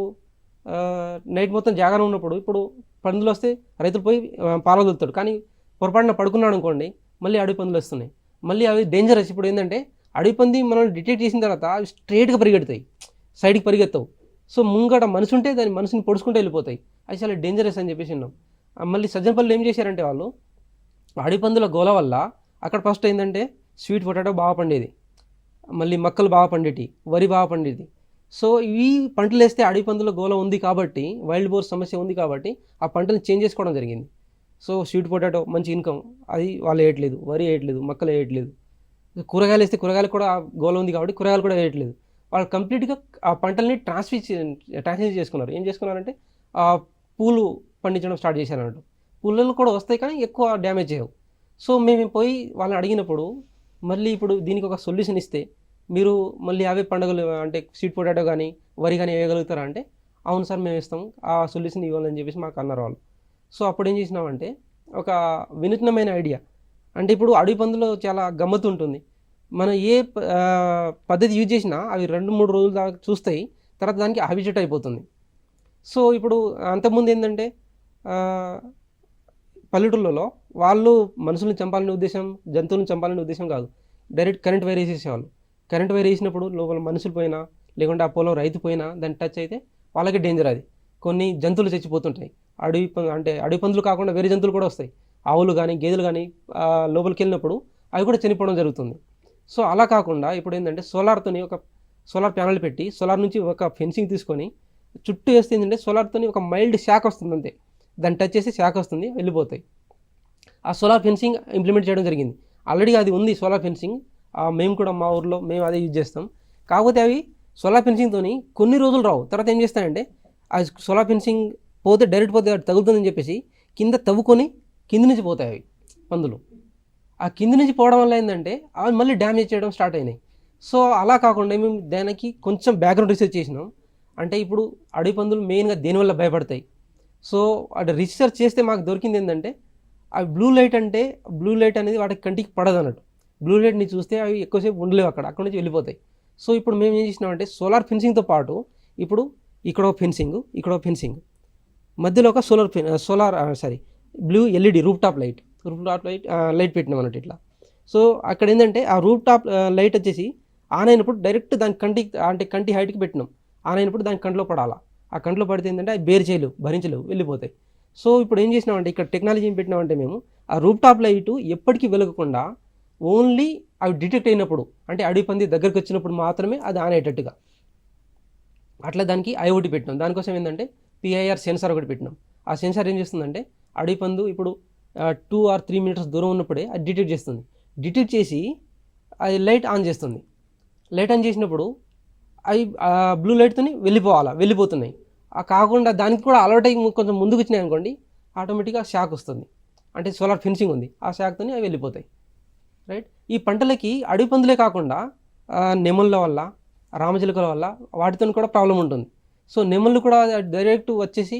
నైట్ మొత్తం జాగారం ఉన్నప్పుడు ఇప్పుడు పందులు వస్తే రైతులు పోయి పాలు వదులుతాడు, కానీ పొరపాటున పడుకున్నాడు అనుకోండి మళ్ళీ అడవి పందులు వస్తున్నాయి. మళ్ళీ అవి డేంజరస్. ఇప్పుడు ఏంటంటే అడవి పంది మనల్ని డిటెక్ట్ చేసిన తర్వాత అవి స్ట్రైట్గా పరిగెడతాయి, సైడ్కి పరిగెత్తవు. సో ముంగట మనసు ఉంటే దాని మనసుని పొడుచుకుంటూ వెళ్ళిపోతాయి. అది చాలా డేంజరస్ అని చెప్పేసి ఉన్నాం. మళ్ళీ సజ్జనపల్లిలో ఏం చేశారంటే వాళ్ళు అడవి పందుల గోల వల్ల అక్కడ ఫస్ట్ ఏంటంటే స్వీట్ పొటాటో బాగా పండేది, మళ్ళీ మక్కలు బాగా పండేటి, వరి బాగా పండేది. సో ఈ పంటలు వేస్తే అడవి పందుల గోల ఉంది కాబట్టి, వైల్డ్ బోర్ సమస్య ఉంది కాబట్టి ఆ పంటను చేంజ్ చేసుకోవడం జరిగింది. సో స్వీట్ పొటాటో మంచి ఇన్కమ్, అది వాళ్ళు వేయట్లేదు, వరి వేయట్లేదు, మక్కలు వేయట్లేదు. కూరగాయలు వేస్తే కూరగాయలు కూడా గోల ఉంది కాబట్టి కూరగాయలు కూడా వేయట్లేదు. వాళ్ళు కంప్లీట్గా ఆ పంటల్ని ట్రాన్స్ఫర్ చేసుకున్నారు. ఏం చేసుకున్నారంటే పూలు పండించడం స్టార్ట్ చేశారు అన్నట్టు. పూలలో కూడా వస్తాయి కానీ ఎక్కువ డ్యామేజ్ చేయవు. సో మేము పోయి వాళ్ళని అడిగినప్పుడు మళ్ళీ ఇప్పుడు దీనికి ఒక సొల్యూషన్ ఇస్తే మీరు మళ్ళీ అవే పండుగలు అంటే స్వీట్ పొటాటో కానీ వరి కానీ వేయగలుగుతారా అంటే, అవును సార్ మేము ఇస్తాం, ఆ సొల్యూషన్ ఇవ్వాలని చెప్పేసి మాకు అన్నారు వాళ్ళు. సో అప్పుడు ఏం చేసినామంటే ఒక వినూత్నమైన ఐడియా, అంటే ఇప్పుడు అడవి పందులో చాలా గమ్మత్తు ఉంటుంది. మనం ఏ పద్ధతి యూజ్ చేసినా అవి 2-3 రోజుల దాకా చూస్తాయి, తర్వాత దానికి హ్యాబిచుయేట్ అయిపోతుంది. సో ఇప్పుడు అంతకుముందు ఏంటంటే పల్లెటూళ్ళలో వాళ్ళు మనుషుల్ని చంపాలనే ఉద్దేశం, జంతువులను చంపాలనే ఉద్దేశం కాదు, డైరెక్ట్ కరెంట్ వైర్ వేసేసేవాళ్ళు. కరెంట్ వైర్ వేసినప్పుడు లోపల మనుషులు పోయినా లేకుంటే ఆ పొలం రైతు పోయినా దాన్ని టచ్ అయితే వాళ్ళకి డేంజర్. అది కొన్ని జంతువులు చచ్చిపోతుంటాయి. అడవి పందులు కాకుండా వేరే జంతువులు కూడా వస్తాయి, ఆవులు కానీ గేదెలు కానీ లోపలికి వెళ్ళినప్పుడు అవి కూడా చనిపోవడం జరుగుతుంది. సో అలా కాకుండా ఇప్పుడు ఏంటంటే సోలార్ ప్యానల్ పెట్టి సోలార్ నుంచి ఒక ఫెన్సింగ్ తీసుకొని చుట్టూ వేస్తే ఏంటంటే సోలార్తోని ఒక మైల్డ్ షాక్ వస్తుంది అంతే, దాన్ని టచ్ చేసి షాక్ వస్తుంది, వెళ్ళిపోతాయి. ఆ సోలార్ ఫెన్సింగ్ ఇంప్లిమెంట్ చేయడం జరిగింది. ఆల్రెడీ అది ఉంది సోలార్ ఫెన్సింగ్, మేము కూడా మా ఊర్లో మేము అదే యూజ్ చేస్తాం. కాకపోతే అవి సోలార్ ఫెన్సింగ్తో కొన్ని రోజులు రావు, తర్వాత ఏం చేస్తాయంటే ఆ సోలార్ ఫెన్సింగ్ పోతే డైరెక్ట్ పోతే తగులుతుందని చెప్పేసి కింద తవ్వుకొని కింది నుంచి పోతాయి అవి పందులు. ఆ కింది నుంచి పోవడం వల్ల ఏంటంటే అవి మళ్ళీ డ్యామేజ్ చేయడం స్టార్ట్ అయినాయి. సో అలా కాకుండా మేము దానికి కొంచెం బ్యాక్గ్రౌండ్ రీసెర్చ్ చేసినాం. అంటే ఇప్పుడు అడవి పందులు మెయిన్గా దేనివల్ల భయపడతాయి. సో అటు రీసెర్చ్ చేస్తే మాకు దొరికింది ఏంటంటే అవి బ్లూ లైట్ అనేది వాటికి కంటికి పడదు అన్నట్టు. బ్లూ లైట్ని చూస్తే అవి ఎక్కువసేపు ఉండలేవు, అక్కడ నుంచి వెళ్ళిపోతాయి. సో ఇప్పుడు మేము ఏం చేసినామంటే సోలార్ ఫెన్సింగ్తో పాటు ఇప్పుడు ఇక్కడ ఫెన్సింగ్ మధ్యలో ఒక blue LED roof top light పెట్టినాం అన్నట్టు ఇట్లా. సో అక్కడ ఏంటంటే ఆ రూఫ్ టాప్ లైట్ వచ్చేసి ఆన్ అయినప్పుడు డైరెక్ట్ దాని కంటి హైట్కి పెట్టినాం. ఆన్ అయినప్పుడు దానికి కంట్లో పడాలా. ఆ కంట్లో పడితే ఏంటంటే అవి బేర్ చేయలేవు, భరించలేవు, వెళ్ళిపోతాయి. సో ఇప్పుడు ఏం చేసినామంటే ఇక్కడ టెక్నాలజీ ఏం పెట్టినామంటే మేము ఆ రూప్ టాప్ లైట్ ఎప్పటికీ వెలగకుండా ఓన్లీ అవి డిటెక్ట్ అయినప్పుడు, అంటే అడవి పంది దగ్గరికి వచ్చినప్పుడు మాత్రమే అది ఆన్ అయ్యేటట్టుగా అట్లా దానికి ఐఓటీ పెట్టినాం. దానికోసం ఏంటంటే పిఐఆర్ సెన్సార్ ఒకటి పెట్టినాం. ఆ సెన్సార్ ఏం చేస్తుందంటే అడవి పందు ఇప్పుడు 2 or 3 మీటర్స్ దూరం ఉన్నప్పుడే అది డిటెక్ట్ చేస్తుంది. డిటెక్ట్ చేసి అది లైట్ ఆన్ చేస్తుంది. లైట్ ఆన్ చేసినప్పుడు అవి బ్లూ లైట్తోని వెళ్ళిపోతున్నాయి. కాకుండా దానికి కూడా అలర్ట్ అయ్యి కొంచెం ముందుకు వచ్చినాయి అనుకోండి, ఆటోమేటిక్గా షాక్ వస్తుంది. అంటే సోలార్ ఫెన్సింగ్ ఉంది, ఆ షాక్తోని అవి వెళ్ళిపోతాయి. రైట్. ఈ పంటలకి అడవి పందులే కాకుండా నెమళ్ళ వల్ల, రామచిలుకల వల్ల వాటితో కూడా ప్రాబ్లం ఉంటుంది. సో నెమళ్ళు కూడా డైరెక్ట్ వచ్చేసి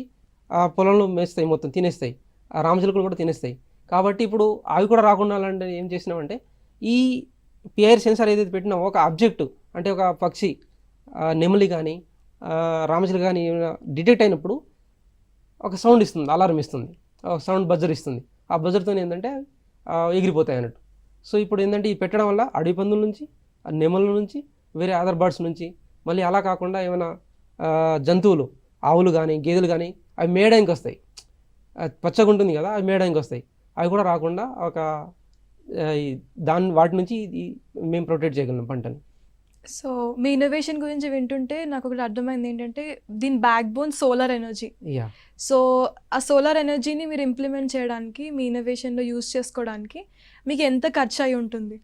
ఆ పొలంలో మేస్తాయి, మొత్తం తినేస్తాయి. ఆ రామచిలుకలు కూడా తినేస్తాయి. కాబట్టి ఇప్పుడు అవి కూడా రాకుండా అంటే ఏం చేసినామంటే ఈ పిఐఆర్ సెన్సార్ ఏదైతే పెట్టినా ఒక ఆబ్జెక్ట్, అంటే ఒక పక్షి, నెమలి కానీ రామచిలుక కానీ డిటెక్ట్ అయినప్పుడు ఒక సౌండ్ ఇస్తుంది, అలారం ఇస్తుంది, ఒక సౌండ్ బజర్ ఇస్తుంది. ఆ బజర్తో ఏంటంటే ఎగిరిపోతాయి అన్నట్టు. సో ఇప్పుడు ఏంటంటే ఈ పెట్టడం వల్ల అడవి పందుల నుంచి, నెమల నుంచి, వేరే అదర్ బర్డ్స్ నుంచి, మళ్ళీ అలా కాకుండా ఏమైనా జంతువులు, ఆవులు కానీ గేదెలు కానీ అవి మేయడానికి వస్తాయి, పచ్చగా ఉంటుంది కదా, అవి మేయడానికి వస్తాయి. అవి కూడా రాకుండా ఒక వాటి నుంచి మేము ప్రొటెక్ట్ చేయగలం పంటని. సో మీ ఇన్నోవేషన్ గురించి వింటుంటే నాకు ఒకటి అర్థమైంది ఏంటంటే దీని back bone solar energy. Yeah. So ఆ సోలార్ ఎనర్జీని మీరు ఇంప్లిమెంట్ చేయడానికి, మీ ఇన్నోవేషన్లో యూస్ చేసుకోవడానికి మీకు ఎంత ఖర్చు అయి ఉంటుంది?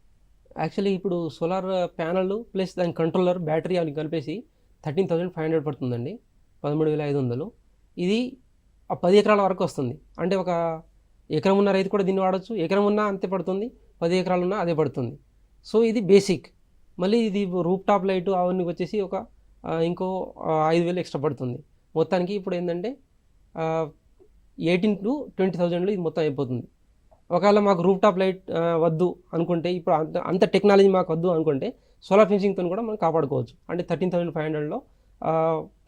యాక్చువల్లీ ఇప్పుడు సోలార్ ప్యానల్ ప్లస్ దాని కంట్రోలర్, బ్యాటరీ అవి కలిపేసి 13,500 పడుతుందండి, 13,500. ఇది 10 ఎకరాల వరకు వస్తుంది. అంటే ఒక ఎకరం ఉన్న రైతు కూడా దీన్ని వాడచ్చు, ఎకరం ఉన్నా అంతే పడుతుంది, 10 ఎకరాలు ఉన్నా అదే పడుతుంది. సో ఇది బేసిక్. మళ్ళీ ఇది రూప్ టాప్ లైట్ అవన్నీ వచ్చేసి ఒక ఇంకో 5,000 ఎక్స్ట్రా పడుతుంది. మొత్తానికి ఇప్పుడు ఏంటంటే 18,000 to 20,000లో ఇది మొత్తం అయిపోతుంది. ఒకవేళ మాకు రూప్ టాప్ లైట్ వద్దు అనుకుంటే, ఇప్పుడు అంత టెక్నాలజీ మాకు వద్దు అనుకుంటే సోలార్ ఫెన్సింగ్తో కూడా మనం కాపాడుకోవచ్చు. అంటే 13,500లో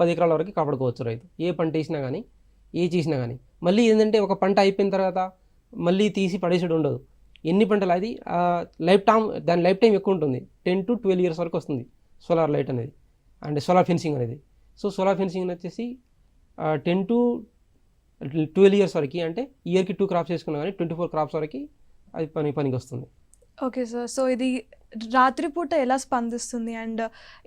10 ఎకరాల వరకు కాపాడుకోవచ్చు రైతు, ఏ పంట వేసినా కానీ, ఏ చేసినా కానీ. మళ్ళీ ఏంటంటే ఒక పంట అయిపోయిన తర్వాత మళ్ళీ తీసి పడేసేది ఉండదు. ఎన్ని పంటలు అది దాని లైఫ్ టైం ఎక్కువ ఉంటుంది, 10 to 12 years వరకు వస్తుంది సోలార్ లైట్ అనేది, అంటే సోలార్ ఫెన్సింగ్ అనేది. సో సోలార్ ఫెన్సింగ్ వచ్చేసి 10 to 12 years వరకు, అంటే ఇయర్కి 2 crops వేసుకున్నా కానీ 24 crops వరకు అది పనికి వస్తుంది. Okay sir. సో ఇది రాత్రిపూట ఎలా స్పందిస్తుంది? అండ్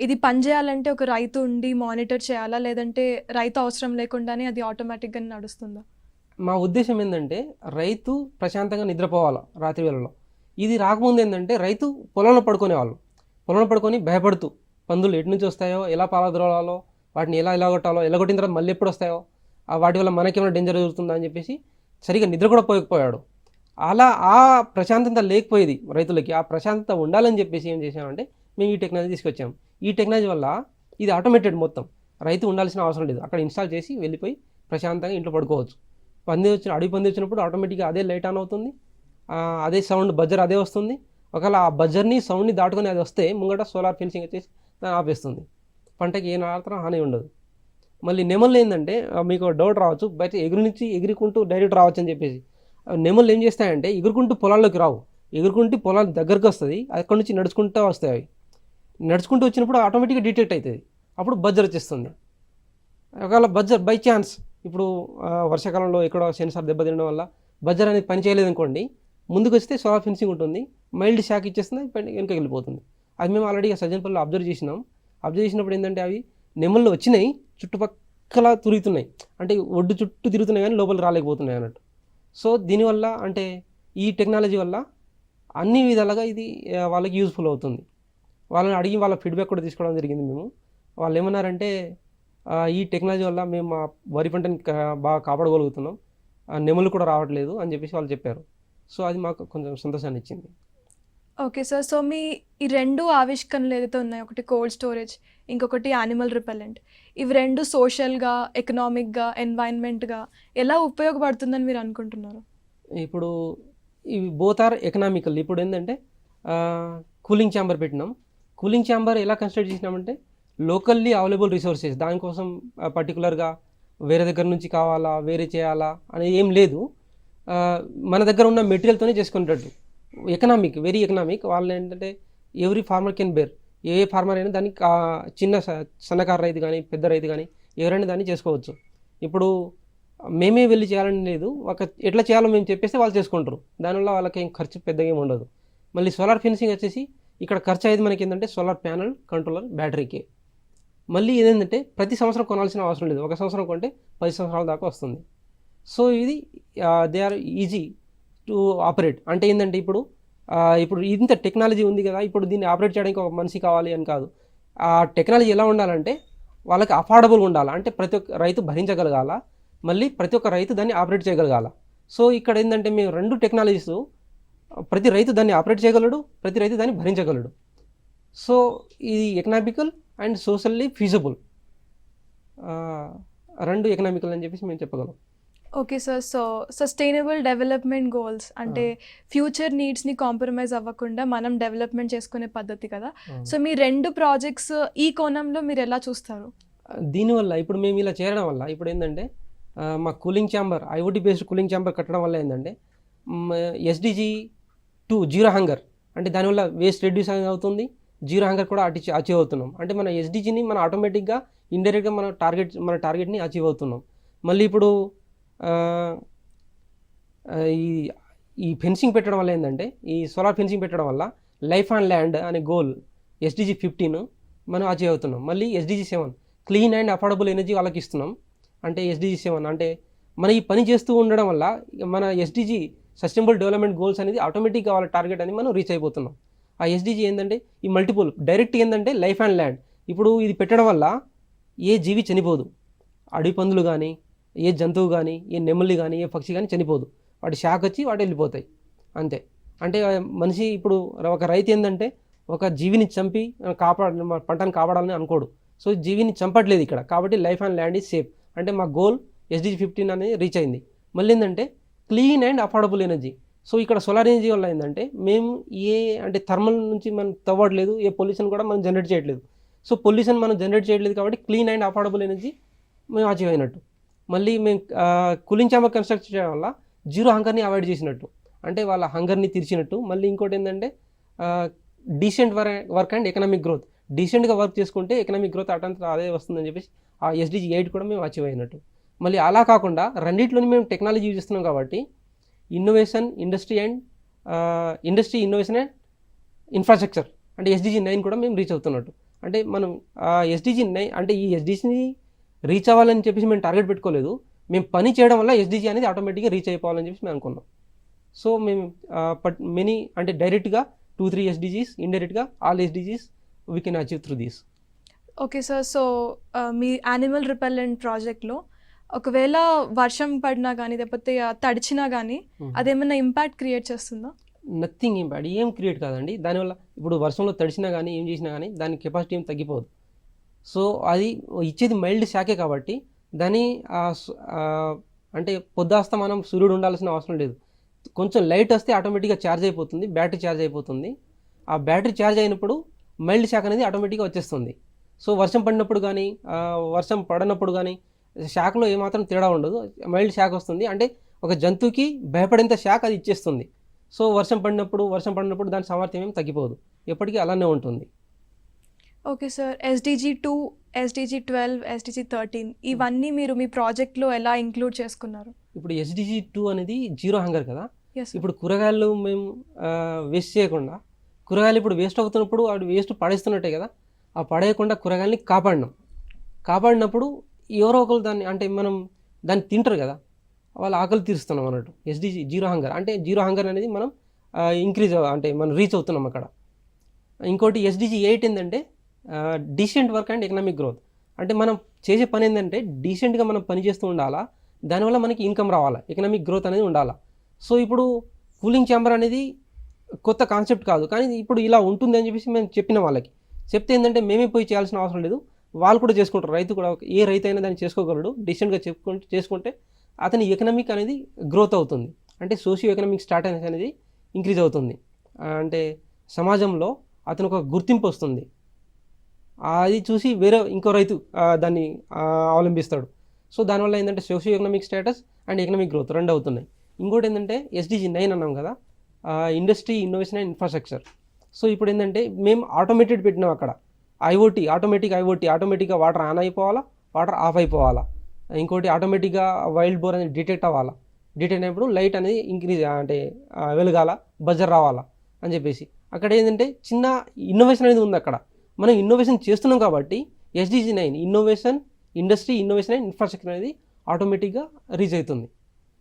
ఇది పని చేయాలంటే ఒక రైతు ఉండి మానిటర్ చేయాలా, లేదంటే రైతు అవసరం లేకుండానే అది ఆటోమేటిక్గా నడుస్తుందా? మా ఉద్దేశం ఏంటంటే రైతు ప్రశాంతంగా నిద్రపోవాలి రాత్రి వేళలో. ఇది రాకముందు ఏంటంటే రైతు పొలంలో పడుకునేవాళ్ళు, పొలంలో పడుకొని భయపడుతూ పందులు ఎటు నుంచి వస్తాయో, ఎలా పాలద్రోలాలో, వాటిని ఎలా కొట్టాలో, కొట్టిన తర్వాత మళ్ళీ ఎప్పుడు వస్తాయో, వాటి వల్ల మనకేమైనా డేంజర్ జరుగుతుందా అని చెప్పేసి సరిగా నిద్ర కూడా పోయకపోయాడు. అలా ఆ ప్రశాంతత లేకపోయేది రైతులకి. ఆ ప్రశాంతత ఉండాలని చెప్పేసి ఏం చేసామంటే మేము ఈ టెక్నాలజీ తీసుకొచ్చాము. ఈ టెక్నాలజీ వల్ల ఇది ఆటోమేటెడ్, మొత్తం రైతు ఉండాల్సిన అవసరం లేదు. అక్కడ ఇన్స్టాల్ చేసి వెళ్ళిపోయి ప్రశాంతంగా ఇంట్లో పడుకోవచ్చు. అడవి పంది వచ్చినప్పుడు ఆటోమేటిక్గా అదే లైట్ ఆన్ అవుతుంది, అదే సౌండ్ బజర్ అదే వస్తుంది. ఒకవేళ ఆ బజర్ని సౌండ్ని దాటుకొని అది వస్తే ముంగట సోలార్ ఫెన్సింగ్ వచ్చేసి దాన్ని ఆపేస్తుంది. పంటకి ఏ మాత్రం హాని ఉండదు. మళ్ళీ నెమళ్ళు ఏంటంటే మీకు డౌట్ రావచ్చు, బయట ఎగురుకుంటూ డైరెక్ట్ రావచ్చు అని చెప్పేసి. నెమళ్ళు ఏం చేస్తాయంటే ఎగురుకుంటూ పొలాల్లోకి రావు, ఎగురుకుంటూ పొలాల దగ్గరకు వస్తుంది, అక్కడి నుంచి నడుచుకుంటూ వస్తాయి. అవి నడుచుకుంటూ వచ్చినప్పుడు ఆటోమేటిక్గా డిటెక్ట్ అవుతుంది, అప్పుడు బజర్ వచ్చేస్తుంది. ఒకవేళ బజర్ బై ఛాన్స్ ఇప్పుడు వర్షాకాలంలో ఎక్కడో సెన్సార్ దెబ్బతినడం వల్ల బజర్ అనేది పని చేయలేదు అనుకోండి, ముందుకు వస్తే సోలార్ ఫెన్సింగ్ ఉంటుంది, మైల్డ్ షాక్ ఇచ్చేస్తుంది, వెనక వెళ్ళిపోతుంది. అది మేము ఆల్రెడీ సజ్జనపల్లిలో అబ్జర్వ్ చేసినాం. అబ్జర్వ్ చేసినప్పుడు ఏంటంటే అవి నెమళ్ళు వచ్చినాయి, చుట్టుపక్కల తిరుగుతున్నాయి, అంటే ఒడ్డు చుట్టూ తిరుగుతున్నాయి కానీ లోపలికి రాలేకపోతున్నాయి అన్నట్టు. సో దీనివల్ల అంటే ఈ టెక్నాలజీ వల్ల అన్ని విధాలుగా ఇది వాళ్ళకి యూజ్ఫుల్ అవుతుంది. వాళ్ళని అడిగి వాళ్ళ ఫీడ్బ్యాక్ కూడా తీసుకోవడం జరిగింది మేము. వాళ్ళు ఏమన్నారంటే ఈ టెక్నాలజీ వల్ల మేము మా వరి పంటని బాగా కాపాడగలుగుతున్నాం, నెమలు కూడా రావట్లేదు అని చెప్పేసి వాళ్ళు చెప్పారు. సో అది మాకు కొంచెం సంతోషాన్ని ఇచ్చింది. Okay sir. సో మీ ఈ 2 ఆవిష్కరణలు ఏదైతే ఉన్నాయో, ఒకటి కోల్డ్ స్టోరేజ్, ఇంకొకటి యానిమల్ రిపెల్లెంట్, ఇవి 2 సోషల్గా, ఎకనామిక్గా, ఎన్వైరన్మెంట్గా ఎలా ఉపయోగపడుతుందని మీరు అనుకుంటున్నారు? ఇప్పుడు ఇవి బోత్ ఆర్ ఎకనామికల్. ఇప్పుడు ఏంటంటే కూలింగ్ ఛాంబర్ పెట్టినాం. కూలింగ్ ఛాంబర్ ఎలా కన్స్ట్రక్ట్ చేసినామంటే లోకల్లీ అవైలబుల్ రిసోర్సెస్, దానికోసం పర్టికులర్గా వేరే దగ్గర నుంచి కావాలా, వేరే చేయాలా అనేది ఏం లేదు. మన దగ్గర ఉన్న మెటీరియల్తోనే చేసుకునేటట్టు ఎకనామిక్, వెరీ ఎకనామిక్. వాళ్ళు ఏంటంటే ఎవ్రీ ఫార్మర్ కెన్ బేర్. ఏ ఫార్మర్ అయినా దాన్ని చిన్న సన్నకారు రైతు కానీ పెద్ద రైతు కానీ ఎవరైనా దాన్ని చేసుకోవచ్చు. ఇప్పుడు మేమే వెళ్ళి చేయాలని లేదు, ఎట్లా చేయాలో మేము చెప్పేస్తే వాళ్ళు చేసుకుంటారు. దానివల్ల వాళ్ళకి ఏం ఖర్చు పెద్దగా ఏమి ఉండదు. మళ్ళీ సోలార్ ఫెన్సింగ్ వచ్చేసి ఇక్కడ ఖర్చు అయ్యేది మనకి ఏంటంటే సోలార్ ప్యానల్, కంట్రోలర్, బ్యాటరీకి. మళ్ళీ ఇదేంటంటే ప్రతి సంవత్సరం కొనాల్సిన అవసరం లేదు, ఒక సంవత్సరం కొంటే 10 సంవత్సరాల దాకా వస్తుంది. సో ఇది they are easy to operate. అంటే ఏంటంటే ఇప్పుడు ఇంత టెక్నాలజీ ఉంది కదా, ఇప్పుడు దీన్ని ఆపరేట్ చేయడానికి ఒక మనిషి కావాలి అని కాదు. ఆ టెక్నాలజీ ఎలా ఉండాలంటే వాళ్ళకి అఫోర్డబుల్గా ఉండాలి, అంటే ప్రతి ఒక్క రైతు భరించగలగాల, మళ్ళీ ప్రతి ఒక్క రైతు దాన్ని ఆపరేట్ చేయగలగాల. సో ఇక్కడ ఏంటంటే మేము 2 టెక్నాలజీస్, ప్రతి రైతు దాన్ని ఆపరేట్ చేయగలడు, ప్రతి రైతు దాన్ని భరించగలడు. సో ఇది economical and socially feasible, 2 economical అని చెప్పేసి మేము చెప్పగలం. Okay sir, so sustainable development goals అంటే ఫ్యూచర్ నీడ్స్ని కాంప్రమైజ్ అవ్వకుండా మనం డెవలప్మెంట్ చేసుకునే పద్ధతి కదా. సో మీ 2 ప్రాజెక్ట్స్ ఈ కోణంలో మీరు ఎలా చూస్తారు? దీనివల్ల ఇప్పుడు మేము ఇలా చేయడం వల్ల ఇప్పుడు ఏంటంటే మా cooling chamber, IoT based cooling chamber కట్టడం వల్ల ఏంటంటే SDG 2 జీరో హంగర్, అంటే దానివల్ల వేస్ట్ రెడ్యూస్ అవుతుంది, జీరో హంగర్ కూడా అచీవ్ అవుతున్నాం. అంటే మన SDGని మన ఆటోమేటిక్గా ఇండైరెక్ట్గా మన టార్గెట్ని అచీవ్ అవుతున్నాం. మళ్ళీ ఇప్పుడు ఈ ఫెన్సింగ్ పెట్టడం వల్ల ఏంటంటే ఈ సోలార్ ఫెన్సింగ్ పెట్టడం వల్ల లైఫ్ ఆన్ ల్యాండ్ అనే గోల్ SDG 15 మనం అచీవ్ అవుతున్నాం. మళ్ళీ SDG 7 clean and affordable energy వాళ్ళకి ఇస్తున్నాం. అంటే SDG 7 అంటే మన ఈ పని చేస్తూ ఉండడం వల్ల మన SDG సస్టైనబుల్ డెవలప్మెంట్ గోల్స్ అనేది ఆటోమేటిక్గా వాళ్ళ టార్గెట్ అని మనం రీచ్ అయిపోతున్నాం. ఆ SDG ఏంటంటే ఈ మల్టిపుల్ డైరెక్ట్ ఏంటంటే లైఫ్ అండ్ ల్యాండ్. ఇప్పుడు ఇది పెట్టడం వల్ల ఏ జీవి చనిపోదు, అడవి పందులు కానీ, ఏ జంతువు కానీ, ఏ నెమలి కానీ, ఏ పక్షి కానీ చనిపోదు. వాటి షాక్ వచ్చి వాటి వెళ్ళిపోతాయి అంతే. అంటే మనిషి ఇప్పుడు ఒక రైతు ఏంటంటే ఒక జీవిని చంపి పంటను కాపాడాలని అనుకోడు. సో జీవిని చంపట్లేదు ఇక్కడ, కాబట్టి life and land is safe. అంటే మా గోల్ SDG 15 అనేది రీచ్ అయింది. మళ్ళీ ఏంటంటే clean and affordable energy. So ఇక్కడ సోలార్ ఎనర్జీ వల్ల ఏంటంటే మేము అంటే థర్మల్ నుంచి మనం తవ్వట్లేదు, ఏ పొల్యూషన్ కూడా మనం జనరేట్ చేయట్లేదు. సో పొల్యూషన్ మనం జనరేట్ చేయట్లేదు కాబట్టి క్లీన్ అండ్ అఫోర్డబుల్ ఎనర్జీ మేము అచీవ్ అయినట్టు. మళ్ళీ మేము కూలింగ్ ఛాంబర్ కన్స్ట్రక్ట్ చేయడం వల్ల జీరో హంగర్ని అవాయిడ్ చేసినట్టు, అంటే వాళ్ళ హంగర్ని తీర్చినట్టు. మళ్ళీ ఇంకోటి ఏంటంటే decent work and economic growth. డీసెంట్గా వర్క్ చేసుకుంటే ఎకనామిక్ గ్రోత్ అదే వస్తుందని చెప్పేసి ఆ SDG 8 కూడా మేము అచీవ్ అయినట్టు. మళ్ళీ అలా కాకుండా రెండిట్లోని మేము టెక్నాలజీ యూజ్ చేస్తున్నాం కాబట్టి ఇండస్ట్రీ ఇన్నోవేషన్ అండ్ ఇన్ఫ్రాస్ట్రక్చర్ అంటే SDG 9 కూడా మేము రీచ్ అవుతున్నట్టు. అంటే మనం SDG 9 అంటే ఈ SDGని రీచ్ అవ్వాలని చెప్పేసి మేము టార్గెట్ పెట్టుకోలేదు, మేము పని చేయడం వల్ల SDG అనేది ఆటోమేటిక్గా రీచ్ అయిపోవాలని చెప్పేసి మేము అనుకున్నాం. సో మేము మెనీ అంటే డైరెక్ట్గా 2-3 SDGs, ఇండైరెక్ట్గా all SDGs we can achieve through these. Okay sir, so me animal repellent ప్రాజెక్ట్లో ఒకవేళ వర్షం పడినా కానీ లేకపోతే తడిచినా కానీ అదేమన్నా ఇంపాక్ట్ క్రియేట్ చేస్తుందా? నథింగ్ ఇంపాక్ట్, ఏం క్రియేట్ కాదండి. దానివల్ల ఇప్పుడు వర్షంలో తడిచినా కానీ ఏం చేసినా కానీ దాని కెపాసిటీ ఏం తగ్గిపోదు. సో అది ఇచ్చేది మైల్డ్ శాఖే కాబట్టి దాని అంటే పొద్దాస్తమానం సూర్యుడు ఉండాల్సిన అవసరం లేదు. కొంచెం లైట్ వస్తే ఆటోమేటిక్గా ఛార్జ్ అయిపోతుంది, బ్యాటరీ ఛార్జ్ అయిపోతుంది. ఆ బ్యాటరీ ఛార్జ్ అయినప్పుడు మైల్డ్ శాఖ అనేది ఆటోమేటిక్గా వచ్చేస్తుంది. సో వర్షం పడినప్పుడు కానీ వర్షం పడనప్పుడు కానీ శాఖలో ఏమాత్రం తేడా ఉండదు, మైల్డ్ శాఖ వస్తుంది. అంటే ఒక జంతువుకి భయపడేంత శాఖ అది ఇచ్చేస్తుంది. సో వర్షం పడినప్పుడు దాని సామర్థ్యం ఏం తగ్గిపోదు, ఎప్పటికీ అలానే ఉంటుంది. Okay sir, SDG 2, SDG 12, SDG 13 ఇవన్నీ మీరు మీ ప్రాజెక్ట్లో ఎలా ఇంక్లూడ్ చేసుకున్నారు? ఇప్పుడు SDG 2 అనేది జీరో హంగర్ కదా. Yes, sir. ఇప్పుడు కూరగాయలు మేము వేస్ట్ చేయకుండా, కూరగాయలు ఇప్పుడు వేస్ట్ అవుతున్నప్పుడు అవి వేస్ట్ పడేస్తున్నట్టే కదా, ఆ పడేయకుండా కూరగాయలని కాపాడినప్పుడు ఎవరో ఒకరు దాన్ని అంటే మనం దాన్ని తింటారు కదా, వాళ్ళ ఆకలి తీరుస్తున్నాం అన్నట్టు. SDG జీరో హంగర్ అంటే జీరో హంగర్ అనేది మనం ఇంక్రీజ్ అంటే మనం రీచ్ అవుతున్నాం అక్కడ. ఇంకోటి SDG 8 ఏంటంటే decent work and economic growth. అంటే మనం చేసే పని ఏంటంటే డీసెంట్గా మనం పని చేస్తూ ఉండాలా, దానివల్ల మనకి ఇన్కమ్ రావాలా, ఎకనామిక్ గ్రోత్ అనేది ఉండాలా. సో ఇప్పుడు కూలింగ్ ఛాంబర్ అనేది కొత్త కాన్సెప్ట్ కాదు, కానీ ఇప్పుడు ఇలా ఉంటుంది అని చెప్పేసి మేము చెప్పిన వాళ్ళకి చెప్తే ఏంటంటే మేమే పోయి చేయాల్సిన అవసరం లేదు, వాళ్ళు కూడా చేసుకుంటారు. రైతు కూడా ఏ రైతు అయినా దాన్ని చేసుకోగలడు. డీసెంట్గా చేసుకుంటే అతని ఎకనామిక్ అనేది గ్రోత్ అవుతుంది, అంటే సోషియో ఎకనామిక్ స్టాటస్ అనేది ఇంక్రీజ్ అవుతుంది. అంటే సమాజంలో అతను ఒక గుర్తింపు వస్తుంది, అది చూసి వేరే ఇంకో రైతు దాన్ని అవలంబిస్తాడు. సో దానివల్ల ఏంటంటే socio economic status and economic growth రెండు అవుతున్నాయి. ఇంకోటి ఏంటంటే SDG 9 అన్నాం కదా, industry innovation and infrastructure. So ఇప్పుడు ఏంటంటే మేము ఆటోమేటెడ్ పెట్టినాం అక్కడ ఆటోమేటిక్గా వాటర్ ఆన్ అయిపోవాలా, వాటర్ ఆఫ్ అయిపోవాలా. ఇంకోటి ఆటోమేటిక్గా వైల్డ్ బోర్ అనేది డిటెక్ట్ అవ్వాలా. డిటెక్ట్ అయినప్పుడు లైట్ అనేది ఇంక్రీజ్ అంటే వెలగాల, బజర్ రావాలా అని చెప్పేసి అక్కడ ఏంటంటే చిన్న ఇన్నోవేషన్ అనేది ఉంది అక్కడ. మనం ఇన్నోవేషన్ చేస్తున్నాం కాబట్టి SDG 9 innovation, industry, innovation and infrastructure అనేది ఆటోమేటిక్గా రీచ్ అవుతుంది.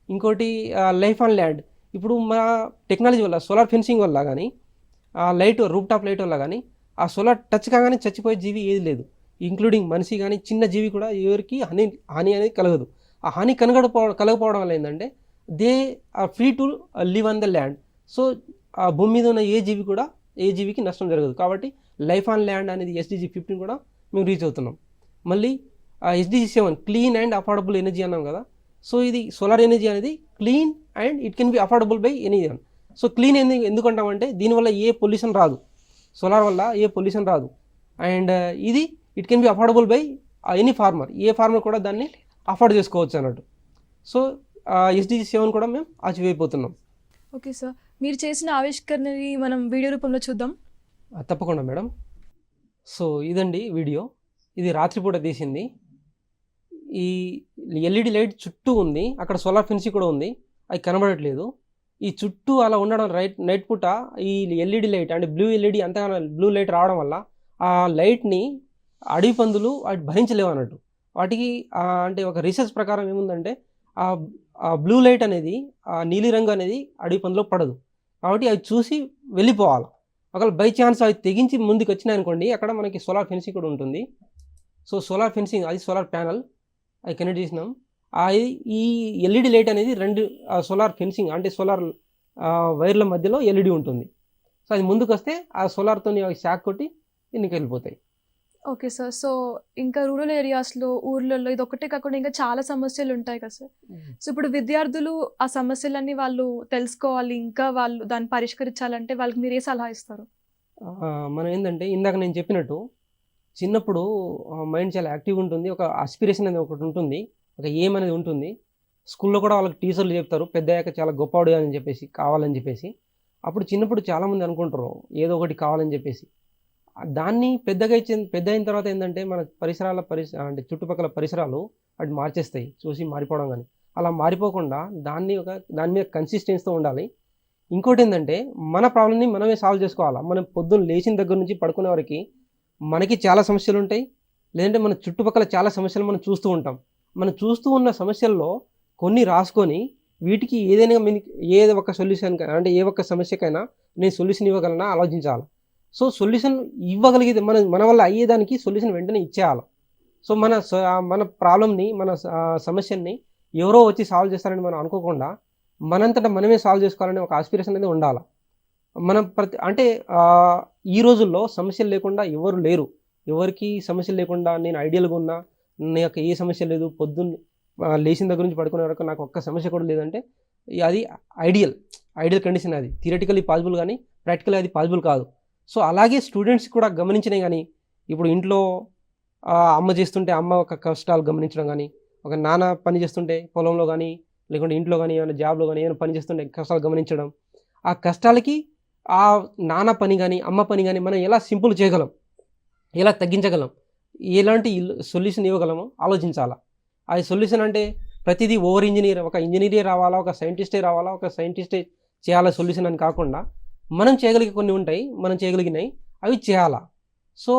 ఇంకోటి లైఫ్ ఆన్ ల్యాండ్. ఇప్పుడు మా టెక్నాలజీ వల్ల, సోలార్ ఫెన్సింగ్ వల్ల కానీ, లైట్ రూప్ టాప్ లైట్ వల్ల కానీ ఆ సోలార్ టచ్ కాగానే చచ్చిపోయే జీవి ఏది లేదు, ఇంక్లూడింగ్ మనిషి కానీ చిన్న జీవి కూడా ఎవరికి హాని అనేది కలగదు. ఆ హాని కలగపోవడం వల్ల ఏంటంటే they are free to live on the land. So ఆ భూమి మీద ఉన్న ఏ జీవికి నష్టం జరగదు. కాబట్టి లైఫ్ ఆన్ ల్యాండ్ అనేది SDG 15 కూడా మేము రీచ్ అవుతున్నాం. మళ్ళీ SDG 7 clean and affordable energy అన్నాం కదా. సో ఇది సోలార్ ఎనర్జీ అనేది clean and it can be affordable by any one. So clean ఎందుకంటామంటే దీనివల్ల ఏ పొల్యూషన్ రాదు, సోలార్ వల్ల ఏ పొల్యూషన్ రాదు. అండ్ ఇది it can be affordable by any farmer, ఏ ఫార్మర్ కూడా దాన్ని అఫోర్డ్ చేసుకోవచ్చు అన్నట్టు. సో SDG 7 కూడా మేము అచీవ్ అయిపోతున్నాం. ఓకే సార్, మీరు చేసిన ఆవిష్కరణని మనం వీడియో రూపంలో చూద్దాం. తప్పకుండా మేడం. సో ఇదండి వీడియో. ఇది రాత్రిపూట తీసింది. ఈ LED లైట్ చుట్టూ ఉంది, అక్కడ సోలార్ ఫెన్సింగ్ కూడా ఉంది, అది కనబడట్లేదు. ఈ చుట్టూ అలా ఉండడం నైట్ పూట ఈ LED లైట్ అంటే బ్లూ లైట్ రావడం వల్ల ఆ లైట్ని అడవి పందులు వాటి భరించలేవు అన్నట్టు. వాటికి అంటే ఒక రీసెర్చ్ ప్రకారం ఏముందంటే ఆ బ్లూ లైట్ అనేది, ఆ నీలి రంగు అనేది అడవి పందులో పడదు. కాబట్టి అవి చూసి వెళ్ళిపోవాలి. ఒకవేళ బై ఛాన్స్ అవి తెగించి ముందుకు వచ్చినాయనుకోండి, అక్కడ మనకి సోలార్ ఫెన్సింగ్ కూడా ఉంటుంది. సో సోలార్ ఫెన్సింగ్ అది సోలార్ ప్యానల్ అది కనెక్ట్ చేసినాం. ఈ LED లైట్ అనేది 2 సోలార్ ఫెన్సింగ్ అంటే సోలార్ వైర్ల మధ్యలో LED ఉంటుంది. సో అది ముందుకు వస్తే ఆ సోలార్తో షాక్ కొట్టి ఎన్నికి వెళ్ళిపోతాయి. ఓకే సార్, సో ఇంకా రూరల్ ఏరియాస్లో, ఊర్లలో ఇది ఒకటే కాకుండా ఇంకా చాలా సమస్యలు ఉంటాయి కదా సార్. సో ఇప్పుడు విద్యార్థులు ఆ సమస్యలన్నీ వాళ్ళు తెలుసుకోవాలి, ఇంకా వాళ్ళు దాన్ని పరిష్కరించాలంటే వాళ్ళకి మీరు ఏ సలహా ఇస్తారు? మనం ఏంటంటే ఇందాక నేను చెప్పినట్టు చిన్నప్పుడు మైండ్ చాలా యాక్టివ్గా ఉంటుంది, ఒక ఆస్పిరేషన్ అనేది ఒకటి ఉంటుంది, ఒక ఎయిమ్ అనేది ఉంటుంది. స్కూల్లో కూడా వాళ్ళకి టీచర్లు చెప్తారు పెద్ద అయ్యాక చాలా గొప్పవాడు అని చెప్పేసి, కావాలని చెప్పేసి. అప్పుడు చిన్నప్పుడు చాలామంది అనుకుంటారు ఏదో ఒకటి కావాలని చెప్పేసి. దాన్ని పెద్ద అయిన తర్వాత ఏంటంటే మన అంటే చుట్టుపక్కల పరిసరాలు వాటి మార్చేస్తాయి, చూసి మారిపోవడం. కానీ అలా మారిపోకుండా దాని మీద కన్సిస్టెన్సీతో ఉండాలి. ఇంకోటి ఏంటంటే మన ప్రాబ్లమ్ని మనమే సాల్వ్ చేసుకోవాలా. మనం పొద్దున్న లేచిన దగ్గర నుంచి పడుకునే వరకు మనకి చాలా సమస్యలు ఉంటాయి, లేదంటే మన చుట్టుపక్కల చాలా సమస్యలు మనం చూస్తూ ఉంటాం. మనం చూస్తూ ఉన్న సమస్యల్లో కొన్ని రాసుకొని వీటికి ఏదో ఒక సొల్యూషన్ అంటే ఏ ఒక్క సమస్యకైనా నేను సొల్యూషన్ ఇవ్వగలనా ఆలోచించాలి. సో సొల్యూషన్ ఇవ్వగలిగేది మన వల్ల అయ్యేదానికి సొల్యూషన్ వెంటనే ఇచ్చేయాలి. సో మన ప్రాబ్లమ్ని, మన సమస్యని ఎవరో వచ్చి సాల్వ్ చేస్తారని మనం అనుకోకుండా మనంతటా మనమే సాల్వ్ చేసుకోవాలనే ఒక ఆస్పిరేషన్ అనేది ఉండాలి. మనం అంటే ఈ రోజుల్లో సమస్యలు లేకుండా ఎవరు లేరు. ఎవరికి సమస్యలు లేకుండా నేను ఐడియల్గా ఉన్నా, నాకు ఏ సమస్య లేదు, పొద్దున్న లేచిన దగ్గర నుంచి పడుకునే వరకు నాకు ఒక్క సమస్య కూడా లేదంటే అది ఐడియల్ కండిషన్. అది థియరిటికల్లీ పాసిబుల్, కానీ ప్రాక్టికల్లీ అది పాసిబుల్ కాదు. సో అలాగే స్టూడెంట్స్ కూడా గమనించినాయి. కానీ ఇప్పుడు ఇంట్లో అమ్మ చేస్తుంటే అమ్మ ఒక కష్టాలు గమనించడం, కానీ ఒక నాన్న పని చేస్తుంటే పొలంలో కానీ, లేకుంటే ఇంట్లో కానీ, ఏమైనా జాబ్లో కానీ ఏమైనా పని చేస్తుంటే కష్టాలు గమనించడం, ఆ కష్టాలకి ఆ నాన్న పని కానీ అమ్మ పని కానీ మనం ఎలా సింపుల్ చేయగలం, ఎలా తగ్గించగలం, ఎలాంటి సొల్యూషన్ ఇవ్వగలమో ఆలోచించాలా. ఆ సొల్యూషన్ అంటే ప్రతిదీ ఒక ఇంజనీరే రావాలా, ఒక సైంటిస్టే రావాలా, ఒక సైంటిస్టే చేయాలా సొల్యూషన్ అని కాకుండా మనం చేయగలిగే కొన్ని ఉంటాయి, మనం చేయగలిగినాయి అవి చేయాలా. సో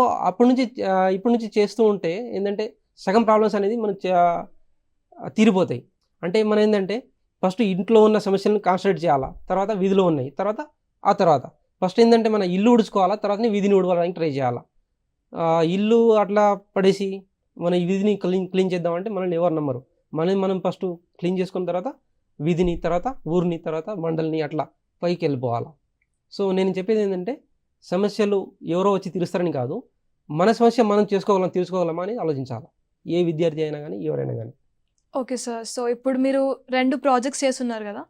ఇప్పటి నుంచి చేస్తూ ఉంటే ఏంటంటే సగం ప్రాబ్లమ్స్ అనేది మనం తీరిపోతాయి. అంటే మనం ఏంటంటే ఫస్ట్ ఇంట్లో ఉన్న సమస్యలను కాన్సన్ట్రేట్ చేయాలా, తర్వాత వీధిలో ఉన్నాయి, తర్వాత ఫస్ట్ ఏంటంటే మన ఇల్లు ఉడుచుకోవాలా, తర్వాత వీధిని ఉడవడానికి ట్రై చేయాలా. ఇల్లు అట్లా పడేసి మన ఈ వీధిని క్లీన్ చేద్దామంటే మనల్ని ఎవరు నమ్మరు. మనం ఫస్ట్ క్లీన్ చేసుకున్న తర్వాత వీధిని, తర్వాత ఊరిని, తర్వాత మండలిని, అట్లా పైకి వెళ్ళిపోవాలా. సో నేను చెప్పేది ఏంటంటే సమస్యలు ఎవరో వచ్చి తీరుస్తారని కాదు, మన సమస్య మనం తీర్చుకోగలమా అని ఆలోచించాలి, ఏ విద్యార్థి అయినా కానీ ఎవరైనా కానీ. ఓకే సార్, సో ఇప్పుడు మీరు 2 ప్రాజెక్ట్స్ చేస్తున్నారు కదా,